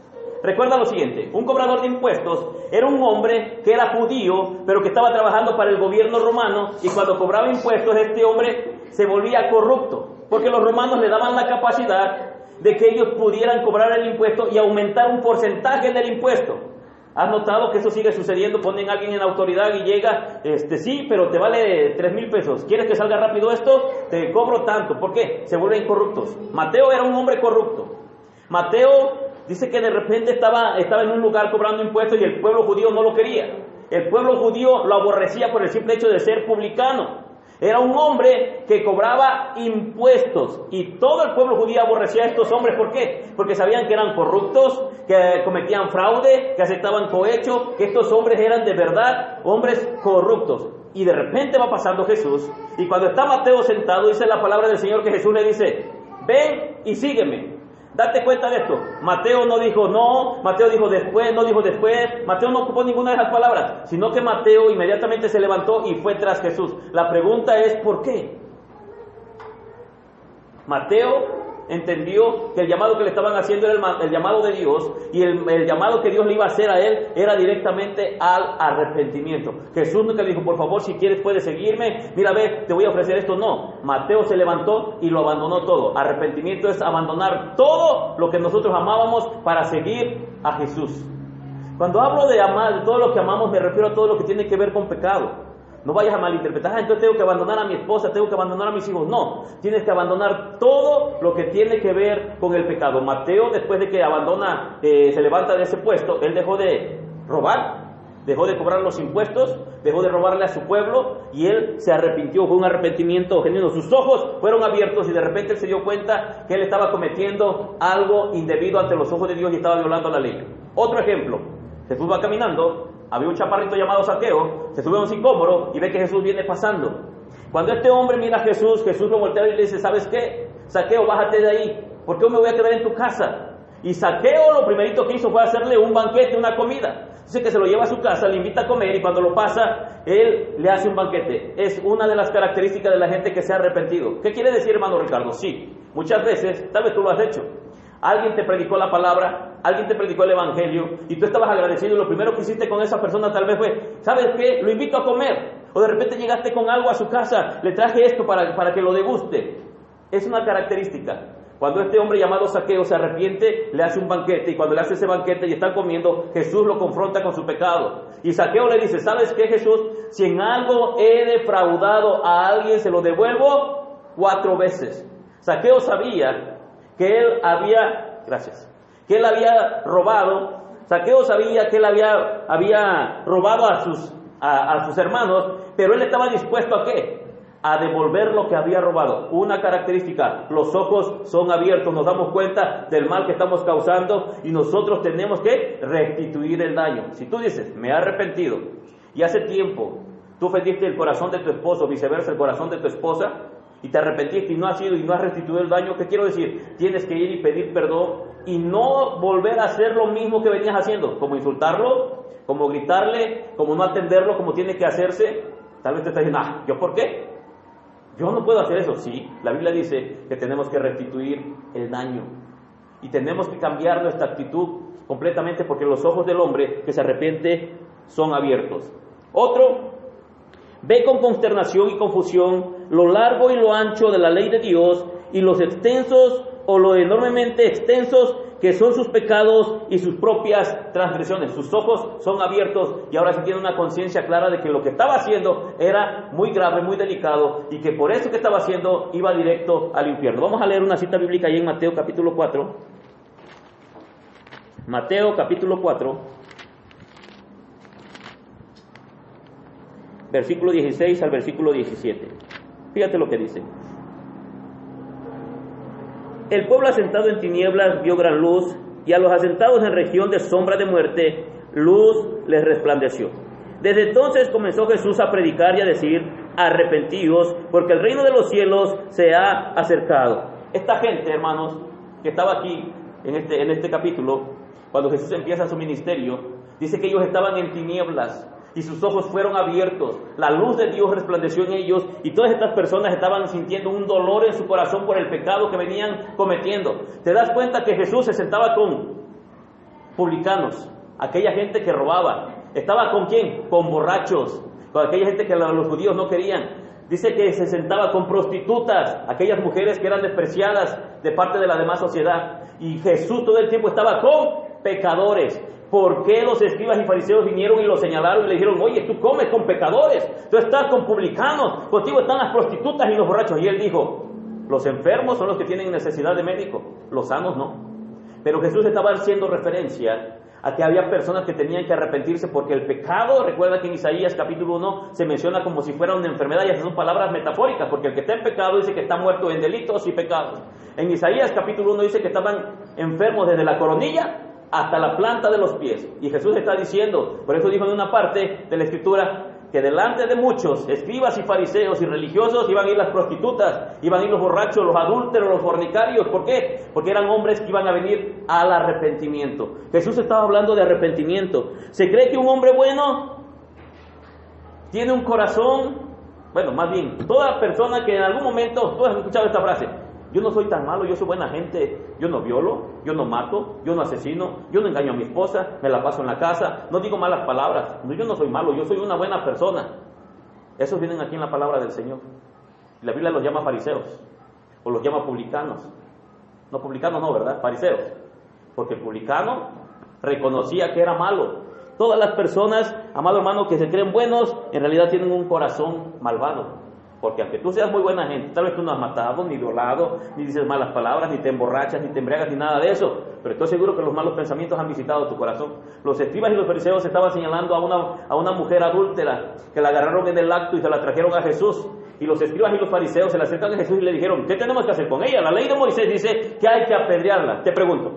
Recuerda lo siguiente, un cobrador de impuestos era un hombre que era judío, pero que estaba trabajando para el gobierno romano, y cuando cobraba impuestos este hombre se volvía corrupto, porque los romanos le daban la capacidad de que ellos pudieran cobrar el impuesto y aumentar un porcentaje del impuesto. ¿Has notado que eso sigue sucediendo? Ponen a alguien en autoridad y llega, sí, pero te vale 3,000 pesos. ¿Quieres que salga rápido esto? Te cobro tanto. ¿Por qué? Se vuelven corruptos. Mateo era un hombre corrupto. Mateo dice que de repente estaba en un lugar cobrando impuestos y el pueblo judío no lo quería. El pueblo judío lo aborrecía por el simple hecho de ser publicano. Era un hombre que cobraba impuestos y todo el pueblo judío aborrecía a estos hombres. ¿Por qué? Porque sabían que eran corruptos, que cometían fraude, que aceptaban cohecho, que estos hombres eran de verdad hombres corruptos. Y de repente va pasando Jesús, y cuando está Mateo sentado, dice la palabra del Señor que Jesús le dice, ven y sígueme. Date cuenta de esto. Mateo no dijo no, Mateo dijo después, no dijo después. Mateo no ocupó ninguna de esas palabras, sino que Mateo inmediatamente se levantó y fue tras Jesús. La pregunta es ¿por qué? Mateo entendió que el llamado que le estaban haciendo era el llamado de Dios, y el llamado que Dios le iba a hacer a él era directamente al arrepentimiento. Jesús nunca le dijo, por favor, si quieres puedes seguirme, mira, ve, te voy a ofrecer esto. No, Mateo se levantó y lo abandonó todo. Arrepentimiento es abandonar todo lo que nosotros amábamos para seguir a Jesús. Cuando hablo de amar, de todo lo que amamos, me refiero a todo lo que tiene que ver con pecado. No vayas a malinterpretar, entonces tengo que abandonar a mi esposa, tengo que abandonar a mis hijos. No, tienes que abandonar todo lo que tiene que ver con el pecado. Mateo, después de que abandona, se levanta de ese puesto, él dejó de robar, dejó de cobrar los impuestos, dejó de robarle a su pueblo, y él se arrepintió. Fue un arrepentimiento genuino. Sus ojos fueron abiertos y de repente él se dio cuenta que él estaba cometiendo algo indebido ante los ojos de Dios y estaba violando la ley. Otro ejemplo, Jesús va caminando. Había un chaparrito llamado Zaqueo, se sube a un sicómoro y ve que Jesús viene pasando. Cuando este hombre mira a Jesús, Jesús lo voltea y le dice, ¿sabes qué? Zaqueo, bájate de ahí, ¿por qué me voy a quedar en tu casa? Y Zaqueo lo primerito que hizo fue hacerle un banquete, una comida. Dice que se lo lleva a su casa, le invita a comer, y cuando lo pasa, él le hace un banquete. Es una de las características de la gente que se ha arrepentido. ¿Qué quiere decir, hermano Ricardo? Sí, muchas veces, tal vez tú lo has hecho. Alguien te predicó la palabra, alguien te predicó el evangelio, y tú estabas agradecido, y lo primero que hiciste con esa persona tal vez fue, ¿sabes qué? Lo invito a comer. O de repente llegaste con algo a su casa, le traje esto para que lo deguste. Es una característica. Cuando este hombre llamado Zaqueo se arrepiente, le hace un banquete, y cuando le hace ese banquete y están comiendo, Jesús lo confronta con su pecado. Y Zaqueo le dice, ¿sabes qué, Jesús? Si en algo he defraudado a alguien, se lo devuelvo 4 veces. Zaqueo sabía que él había robado. Zaqueo sabía que él había robado a sus hermanos, pero él estaba dispuesto ¿a qué? a devolver lo que había robado. Una característica, los ojos son abiertos, nos damos cuenta del mal que estamos causando y nosotros tenemos que restituir el daño. Si tú dices, me he arrepentido y hace tiempo tú ofendiste el corazón de tu esposo, viceversa el corazón de tu esposa, y te arrepentiste y no has ido y no has restituido el daño, ¿qué quiero decir? Tienes que ir y pedir perdón y no volver a hacer lo mismo que venías haciendo, como insultarlo, como gritarle, como no atenderlo como tiene que hacerse. Tal vez te estás diciendo, ¿yo por qué? Yo no puedo hacer eso. Sí, la Biblia dice que tenemos que restituir el daño y tenemos que cambiar nuestra actitud completamente, porque los ojos del hombre que se arrepiente son abiertos. Otro, ve con consternación y confusión lo largo y lo ancho de la ley de Dios y los extensos o lo enormemente extensos que son sus pecados y sus propias transgresiones. Sus ojos son abiertos y ahora sí tiene una conciencia clara de que lo que estaba haciendo era muy grave, muy delicado, y que por eso que estaba haciendo iba directo al infierno. Vamos a leer una cita bíblica ahí en Mateo capítulo 4. Mateo capítulo 4, versículo 16 al versículo 17. Fíjate lo que dice. El pueblo asentado en tinieblas vio gran luz, y a los asentados en región de sombra de muerte, luz les resplandeció. Desde entonces comenzó Jesús a predicar y a decir, arrepentíos, porque el reino de los cielos se ha acercado. Esta gente, hermanos, que estaba aquí en este capítulo, cuando Jesús empieza su ministerio, dice que ellos estaban en tinieblas y sus ojos fueron abiertos, la luz de Dios resplandeció en ellos, y todas estas personas estaban sintiendo un dolor en su corazón por el pecado que venían cometiendo. Te das cuenta que Jesús se sentaba con publicanos, aquella gente que robaba. ¿Estaba con quién? Con borrachos, con aquella gente que los judíos no querían. Dice que se sentaba con prostitutas, aquellas mujeres que eran despreciadas de parte de la demás sociedad. Y Jesús todo el tiempo estaba con pecadores. ¿Por qué los escribas y fariseos vinieron y lo señalaron y le dijeron, oye, tú comes con pecadores, tú estás con publicanos, contigo están las prostitutas y los borrachos? Y él dijo, los enfermos son los que tienen necesidad de médico, los sanos no. Pero Jesús estaba haciendo referencia a que había personas que tenían que arrepentirse, porque el pecado, recuerda que en Isaías capítulo 1 se menciona como si fuera una enfermedad, y esas son palabras metafóricas, porque el que está en pecado dice que está muerto en delitos y pecados. En Isaías capítulo 1 dice que estaban enfermos desde la coronilla hasta la planta de los pies. Y Jesús está diciendo, por eso dijo en una parte de la escritura, que delante de muchos escribas y fariseos y religiosos iban a ir las prostitutas, iban a ir los borrachos, los adúlteros, los fornicarios. ¿Por qué? Porque eran hombres que iban a venir al arrepentimiento. Jesús estaba hablando de arrepentimiento. ¿Se cree que un hombre bueno tiene un corazón? Bueno, más bien, toda persona que en algún momento, tú has escuchado esta frase, yo no soy tan malo, yo soy buena gente, yo no violo, yo no mato, yo no asesino, yo no engaño a mi esposa, me la paso en la casa, no digo malas palabras, yo no soy malo, yo soy una buena persona. Esos vienen aquí en la palabra del Señor. La Biblia los llama fariseos, o los llama publicanos. No, publicanos no, ¿verdad? Fariseos. Porque el publicano reconocía que era malo. Todas las personas, amado hermano, que se creen buenos, en realidad tienen un corazón malvado. Porque aunque tú seas muy buena gente, tal vez tú no has matado, ni violado, ni dices malas palabras, ni te emborrachas, ni te embriagas, ni nada de eso, pero estoy seguro que los malos pensamientos han visitado tu corazón. Los escribas y los fariseos estaban señalando a una mujer adúltera que la agarraron en el acto y se la trajeron a Jesús. Y los escribas y los fariseos se la acercan a Jesús y le dijeron, ¿qué tenemos que hacer con ella? La ley de Moisés dice que hay que apedrearla. Te pregunto,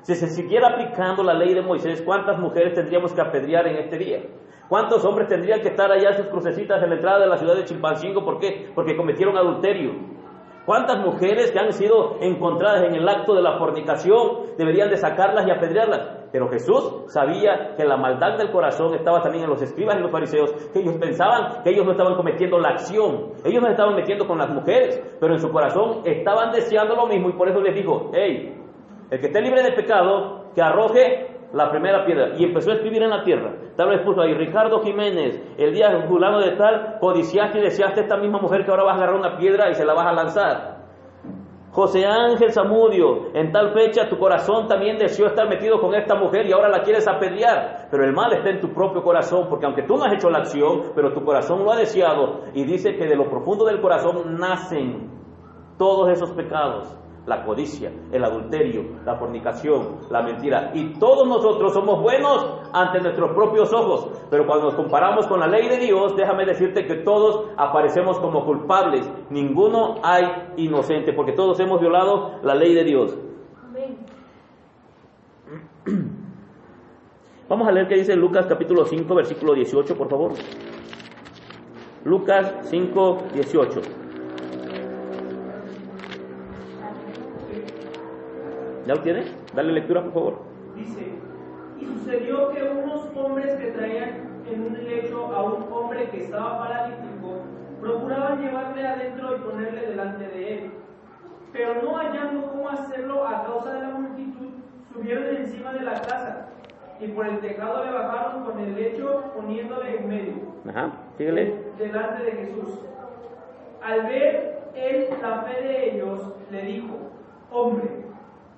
si se siguiera aplicando la ley de Moisés, ¿cuántas mujeres tendríamos que apedrear en este día? ¿Cuántos hombres tendrían que estar allá sus crucecitas en la entrada de la ciudad de Chilpancingo? ¿Por qué? Porque cometieron adulterio. ¿Cuántas mujeres que han sido encontradas en el acto de la fornicación deberían de sacarlas y apedrearlas? Pero Jesús sabía que la maldad del corazón estaba también en los escribas y los fariseos, que ellos pensaban que ellos no estaban cometiendo la acción, ellos no estaban metiendo con las mujeres, pero en su corazón estaban deseando lo mismo, y por eso les dijo, hey, el que esté libre de pecado, que arroje la primera piedra. Y empezó a escribir en la tierra. Tal vez puso ahí, Ricardo Jiménez, el día fulano de tal, codiciaste y deseaste a esta misma mujer que ahora vas a agarrar una piedra y se la vas a lanzar. José Ángel Zamudio, en tal fecha tu corazón también deseó estar metido con esta mujer y ahora la quieres apedrear. Pero el mal está en tu propio corazón, porque aunque tú no has hecho la acción, pero tu corazón lo ha deseado, y dice que de lo profundo del corazón nacen todos esos pecados. la codicia, el adulterio, la fornicación, la mentira. Y todos nosotros somos buenos ante nuestros propios ojos, pero cuando nos comparamos con la ley de Dios, déjame decirte que todos aparecemos como culpables. Ninguno hay inocente, porque todos hemos violado la ley de Dios. Amén. Vamos a leer qué dice Lucas capítulo 5, versículo 18, por favor. Lucas 5, 18. ¿Ya lo tiene? Dale lectura, por favor. Dice, y sucedió que unos hombres que traían en un lecho a un hombre que estaba paralítico, procuraban llevarle adentro y ponerle delante de él. Pero no hallando cómo hacerlo a causa de la multitud, subieron encima de la casa, y por el tejado le bajaron con el lecho poniéndole en medio. Ajá, síguele. Delante de Jesús. Al ver él la fe de ellos, le dijo, hombre,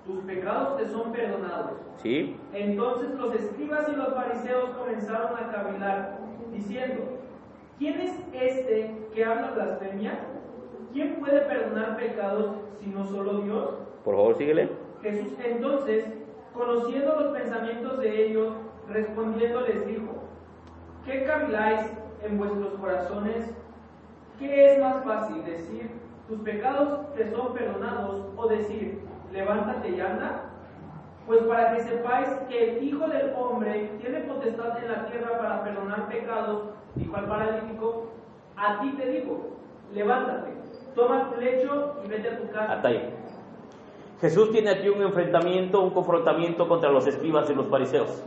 tus pecados te son perdonados. Sí. Entonces los escribas y los fariseos comenzaron a cavilar, diciendo, ¿quién es este que habla blasfemia? ¿Quién puede perdonar pecados sino solo Dios? Por favor, síguele. Jesús entonces, conociendo los pensamientos de ellos, respondiendo les dijo, ¿qué caviláis en vuestros corazones? ¿Qué es más fácil, decir, tus pecados te son perdonados, o decir, levántate y anda? Pues para que sepáis que el Hijo del Hombre tiene potestad en la tierra para perdonar pecados, dijo al paralítico, a ti te digo, levántate, toma tu lecho y vete a tu casa. Hasta ahí. Jesús tiene aquí un enfrentamiento, un confrontamiento contra los escribas y los fariseos.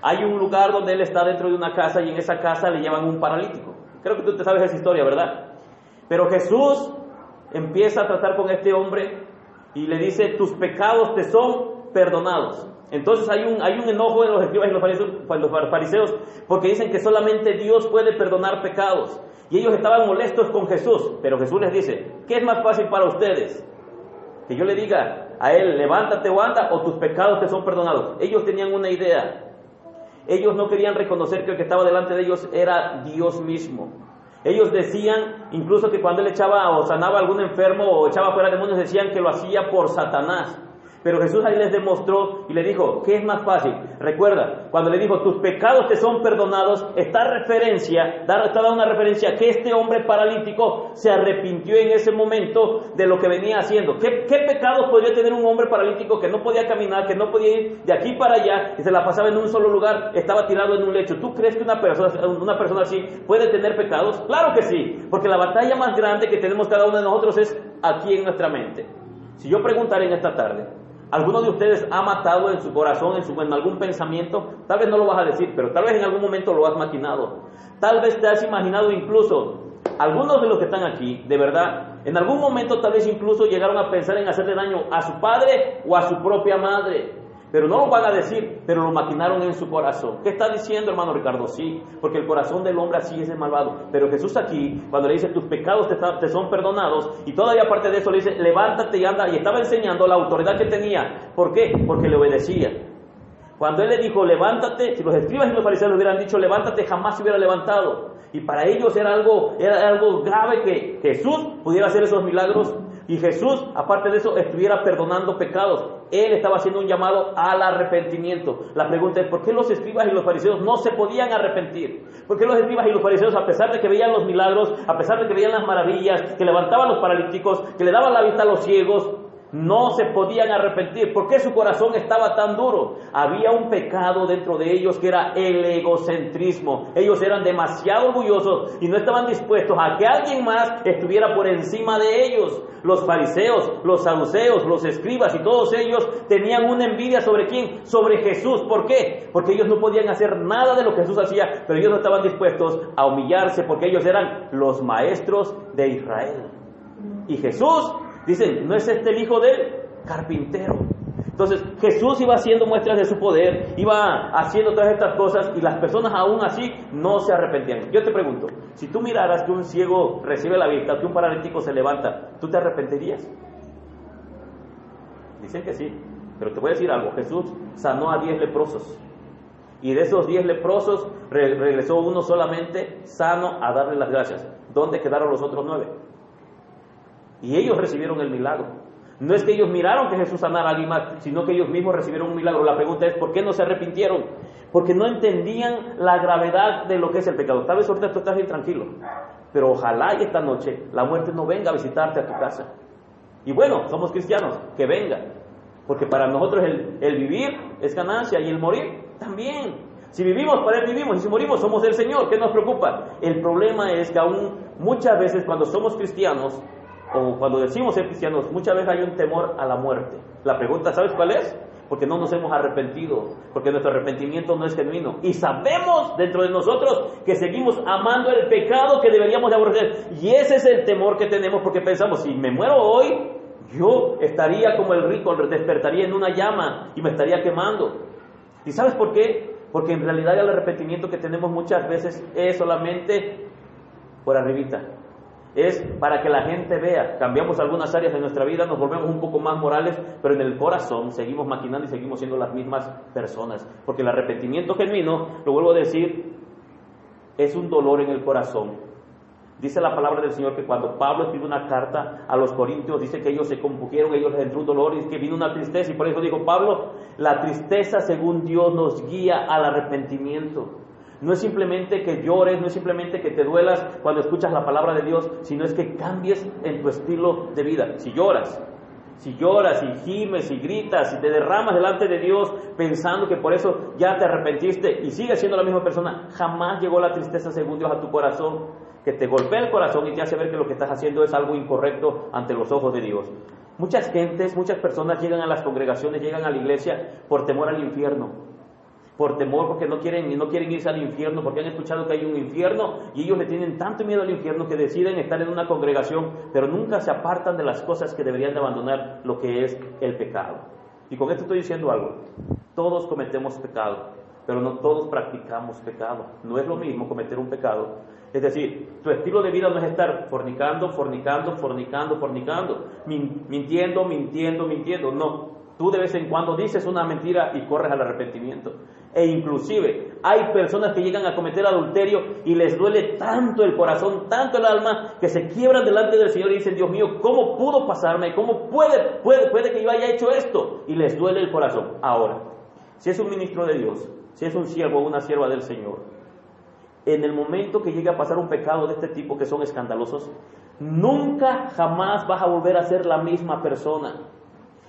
Hay un lugar donde él está dentro de una casa y en esa casa le llevan un paralítico. Creo que tú te sabes esa historia, ¿verdad? Pero Jesús empieza a tratar con este hombre y le dice, tus pecados te son perdonados. Entonces hay un enojo en los escribas y los fariseos porque dicen que solamente Dios puede perdonar pecados. Y ellos estaban molestos con Jesús, pero Jesús les dice, ¿qué es más fácil para ustedes? Que yo le diga a él, levántate o anda, o tus pecados te son perdonados. Ellos tenían una idea. Ellos no querían reconocer que el que estaba delante de ellos era Dios mismo. Ellos decían, incluso que cuando él echaba o sanaba a algún enfermo o echaba fuera demonios, decían que lo hacía por Satanás. Pero Jesús ahí les demostró y le dijo, ¿qué es más fácil? Recuerda, cuando le dijo, tus pecados te son perdonados, está dando una referencia que este hombre paralítico se arrepintió en ese momento de lo que venía haciendo. ¿Qué pecados podría tener un hombre paralítico que no podía caminar, que no podía ir de aquí para allá y se la pasaba en un solo lugar, estaba tirado en un lecho? ¿Tú crees que una persona así puede tener pecados? Claro que sí, porque la batalla más grande que tenemos cada uno de nosotros es aquí en nuestra mente. Si yo preguntara en esta tarde, ¿alguno de ustedes ha matado en su corazón, en algún pensamiento? Tal vez no lo vas a decir, pero tal vez en algún momento lo has maquinado. Tal vez te has imaginado incluso, algunos de los que están aquí, de verdad, en algún momento tal vez incluso llegaron a pensar en hacerle daño a su padre o a su propia madre. Pero no lo van a decir, pero lo maquinaron en su corazón. ¿Qué está diciendo, hermano Ricardo? Sí, porque el corazón del hombre así es de malvado. Pero Jesús aquí, cuando le dice, tus pecados te son perdonados, y todavía aparte de eso le dice, levántate y anda, y estaba enseñando la autoridad que tenía. ¿Por qué? Porque le obedecía. Cuando él le dijo, levántate, si los escribas y los fariseos le hubieran dicho, levántate, jamás se hubiera levantado. Y para ellos era algo grave que Jesús pudiera hacer esos milagros. Y Jesús, aparte de eso, estuviera perdonando pecados. Él estaba haciendo un llamado al arrepentimiento. La pregunta es, ¿por qué los escribas y los fariseos no se podían arrepentir? ¿Por qué los escribas y los fariseos, a pesar de que veían los milagros, a pesar de que veían las maravillas, que levantaban los paralíticos, que le daban la vista a los ciegos, no se podían arrepentir? ¿Por qué su corazón estaba tan duro? Había un pecado dentro de ellos que era el egocentrismo. Ellos eran demasiado orgullosos y no estaban dispuestos a que alguien más estuviera por encima de ellos. Los fariseos, los saduceos, los escribas y todos ellos tenían una envidia ¿sobre quién? Sobre Jesús. ¿Por qué? Porque ellos no podían hacer nada de lo que Jesús hacía, pero ellos no estaban dispuestos a humillarse porque ellos eran los maestros de Israel. Y Jesús, dicen, ¿no es este el hijo del carpintero? Entonces Jesús iba haciendo muestras de su poder, iba haciendo todas estas cosas y las personas aún así no se arrepentían. Yo te pregunto, si tú miraras que un ciego recibe la vista, que un paralítico se levanta, ¿tú te arrepentirías? Dicen que sí, pero te voy a decir algo, Jesús sanó a 10 leprosos y de esos 10 leprosos regresó uno solamente sano a darle las gracias. ¿Dónde quedaron los otros 9? Y ellos recibieron el milagro. No es que ellos miraron que Jesús sanara a alguien más, sino que ellos mismos recibieron un milagro. La pregunta es, ¿por qué no se arrepintieron? Porque no entendían la gravedad de lo que es el pecado. Tal vez ahorita tú estás bien tranquilo, pero ojalá y esta noche la muerte no venga a visitarte a tu casa. Y bueno, somos cristianos, que venga. Porque para nosotros el vivir es ganancia y el morir también. Si vivimos, para Él vivimos, y si morimos, somos del Señor. ¿Qué nos preocupa? El problema es que aún muchas veces cuando somos cristianos, o cuando decimos ser cristianos, muchas veces hay un temor a la muerte. La pregunta, ¿sabes cuál es? Porque no nos hemos arrepentido, porque nuestro arrepentimiento no es genuino. Y sabemos dentro de nosotros que seguimos amando el pecado que deberíamos de aborrecer. Y ese es el temor que tenemos, porque pensamos, si me muero hoy, yo estaría como el rico, despertaría en una llama y me estaría quemando. ¿Y sabes por qué? Porque en realidad el arrepentimiento que tenemos muchas veces es solamente por arribita. Es para que la gente vea. Cambiamos algunas áreas de nuestra vida, nos volvemos un poco más morales, pero en el corazón seguimos maquinando y seguimos siendo las mismas personas. Porque el arrepentimiento genuino, lo vuelvo a decir, es un dolor en el corazón. Dice la palabra del Señor que cuando Pablo escribió una carta a los corintios, dice que ellos se compugieron, ellos les entró un dolor y que vino una tristeza. Y por eso dijo Pablo, la tristeza según Dios nos guía al arrepentimiento. No es simplemente que llores, no es simplemente que te duelas cuando escuchas la palabra de Dios, sino es que cambies en tu estilo de vida. Si lloras y gimes y gritas y te derramas delante de Dios pensando que por eso ya te arrepentiste y sigues siendo la misma persona, jamás llegó la tristeza según Dios a tu corazón, que te golpea el corazón y te hace ver que lo que estás haciendo es algo incorrecto ante los ojos de Dios. Muchas personas llegan a las congregaciones, llegan a la iglesia por temor al infierno. Por temor, porque no quieren irse al infierno, porque han escuchado que hay un infierno y ellos le tienen tanto miedo al infierno que deciden estar en una congregación, pero nunca se apartan de las cosas que deberían de abandonar, lo que es el pecado. Y con esto estoy diciendo algo: todos cometemos pecado, pero no todos practicamos pecado. No es lo mismo cometer un pecado, es decir, tu estilo de vida no es estar fornicando, mintiendo, no. Tú de vez en cuando dices una mentira y corres al arrepentimiento. E inclusive hay personas que llegan a cometer adulterio y les duele tanto el corazón, tanto el alma, que se quiebran delante del Señor y dicen, Dios mío, ¿cómo pudo pasarme? ¿Cómo puede que yo haya hecho esto? Y les duele el corazón. Ahora, si es un ministro de Dios, si es un siervo o una sierva del Señor, en el momento que llegue a pasar un pecado de este tipo que son escandalosos, nunca jamás vas a volver a ser la misma persona.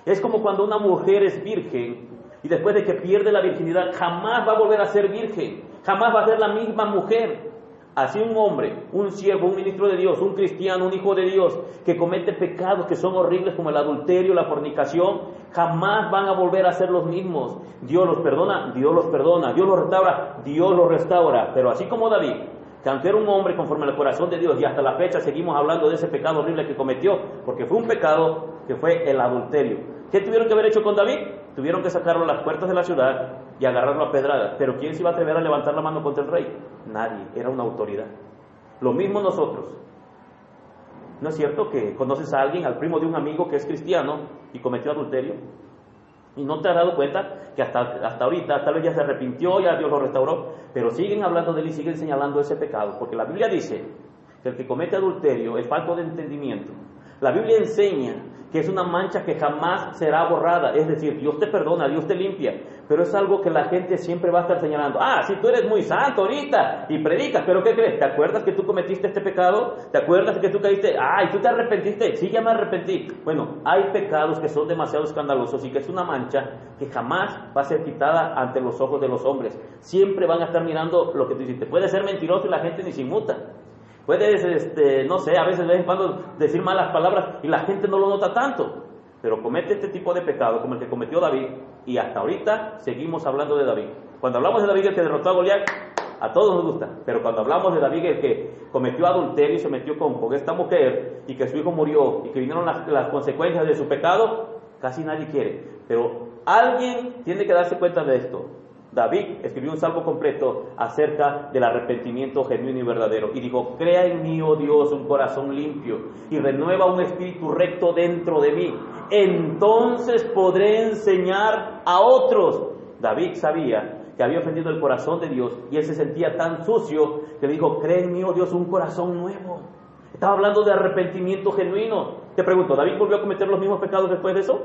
Es como cuando una mujer es virgen y después de que pierde la virginidad jamás va a volver a ser virgen, jamás va a ser la misma mujer. Así un hombre, un siervo, un ministro de Dios, un cristiano, un hijo de Dios que comete pecados que son horribles como el adulterio, la fornicación, jamás van a volver a ser los mismos. Dios los perdona, Dios los restaura, Dios los restaura. Pero así como David, que aunque era un hombre conforme al corazón de Dios, y hasta la fecha seguimos hablando de ese pecado horrible que cometió, porque fue un pecado que fue el adulterio. ¿Qué tuvieron que haber hecho con David? Tuvieron que sacarlo a las puertas de la ciudad y agarrarlo a pedradas. Pero ¿quién se iba a atrever a levantar la mano contra el rey? Nadie, era una autoridad. Lo mismo nosotros. ¿No es cierto que conoces a alguien, al primo de un amigo que es cristiano y cometió adulterio? Y no te has dado cuenta que hasta ahorita, tal vez ya se arrepintió, ya Dios lo restauró, pero siguen hablando de él y siguen señalando ese pecado, porque la Biblia dice que el que comete adulterio es falto de entendimiento. La Biblia enseña que es una mancha que jamás será borrada, es decir, Dios te perdona, Dios te limpia, pero es algo que la gente siempre va a estar señalando. Si tú eres muy santo ahorita y predicas, pero ¿qué crees? ¿Te acuerdas que tú cometiste este pecado? ¿Te acuerdas que tú caíste? ¿Y tú te arrepentiste? Sí, ya me arrepentí. Bueno, hay pecados que son demasiado escandalosos y que es una mancha que jamás va a ser quitada ante los ojos de los hombres. Siempre van a estar mirando lo que tú hiciste. Puedes ser mentiroso y la gente ni se inmuta. Puedes, no sé, a veces de vez en cuando decir malas palabras y la gente no lo nota tanto. Pero comete este tipo de pecado como el que cometió David, y hasta ahorita seguimos hablando de David. Cuando hablamos de David, el que derrotó a Goliat, a todos nos gusta. Pero cuando hablamos de David, el que cometió adulterio y se metió con esta mujer, y que su hijo murió, y que vinieron las consecuencias de su pecado, casi nadie quiere. Pero alguien tiene que darse cuenta de esto. David escribió un salmo completo acerca del arrepentimiento genuino y verdadero y dijo, crea en mí, oh Dios, un corazón limpio y renueva un espíritu recto dentro de mí, entonces podré enseñar a otros. David sabía que había ofendido el corazón de Dios y él se sentía tan sucio que le dijo, crea en mí, oh Dios, un corazón nuevo. Estaba hablando de arrepentimiento genuino. Te pregunto, ¿David volvió a cometer los mismos pecados después de eso?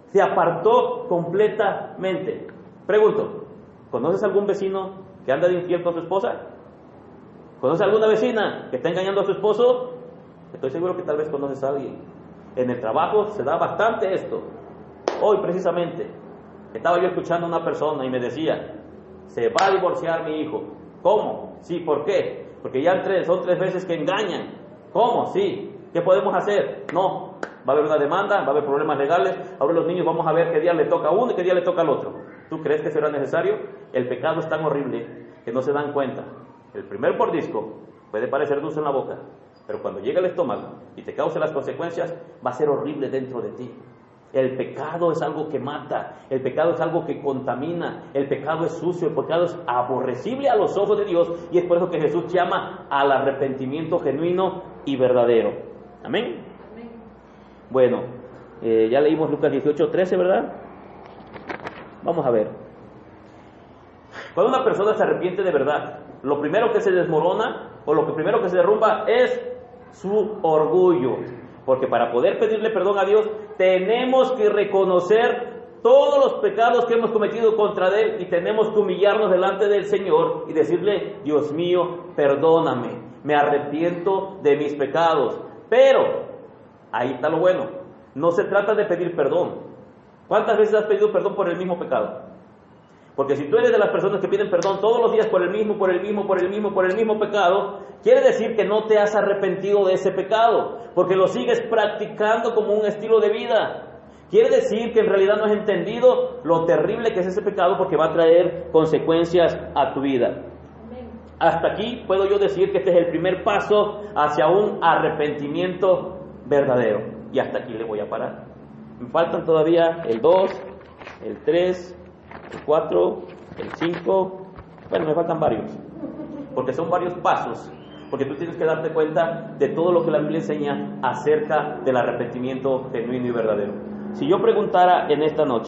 Se apartó completamente. Pregunto, ¿conoces algún vecino que anda de infiel con su esposa? ¿Conoces alguna vecina que está engañando a su esposo? Estoy seguro que tal vez conoces a alguien. En el trabajo se da bastante esto. Hoy precisamente estaba yo escuchando a una persona y me decía, se va a divorciar mi hijo. ¿Cómo? Sí, ¿por qué? Porque ya son 3 veces que engañan. ¿Cómo? Sí. ¿Qué podemos hacer? No. Va a haber una demanda, va a haber problemas legales. Ahora los niños vamos a ver qué día le toca a uno y qué día le toca al otro. ¿Tú crees que será necesario? El pecado es tan horrible que no se dan cuenta. El primer mordisco puede parecer dulce en la boca, pero cuando llega al estómago y te cause las consecuencias, va a ser horrible dentro de ti. El pecado es algo que mata, el pecado es algo que contamina, el pecado es sucio, el pecado es aborrecible a los ojos de Dios, y es por eso que Jesús llama al arrepentimiento genuino y verdadero. Amén. Bueno, ya leímos Lucas 18:13, ¿verdad? Vamos a ver. Cuando una persona se arrepiente de verdad, lo primero que se desmorona o lo primero que se derrumba es su orgullo. Porque para poder pedirle perdón a Dios, tenemos que reconocer todos los pecados que hemos cometido contra Él y tenemos que humillarnos delante del Señor y decirle, Dios mío, perdóname, me arrepiento de mis pecados. Pero, ahí está lo bueno, no se trata de pedir perdón. ¿Cuántas veces has pedido perdón por el mismo pecado? Porque si tú eres de las personas que piden perdón todos los días por el mismo pecado, quiere decir que no te has arrepentido de ese pecado, porque lo sigues practicando como un estilo de vida. Quiere decir que en realidad no has entendido lo terrible que es ese pecado, porque va a traer consecuencias a tu vida. Hasta aquí puedo yo decir que este es el primer paso hacia un arrepentimiento verdadero. Y hasta aquí le voy a parar. Me faltan todavía el 2, el 3, el 4, el 5, bueno, me faltan varios, porque son varios pasos, porque tú tienes que darte cuenta de todo lo que la Biblia enseña acerca del arrepentimiento genuino y verdadero. Si yo preguntara en esta noche,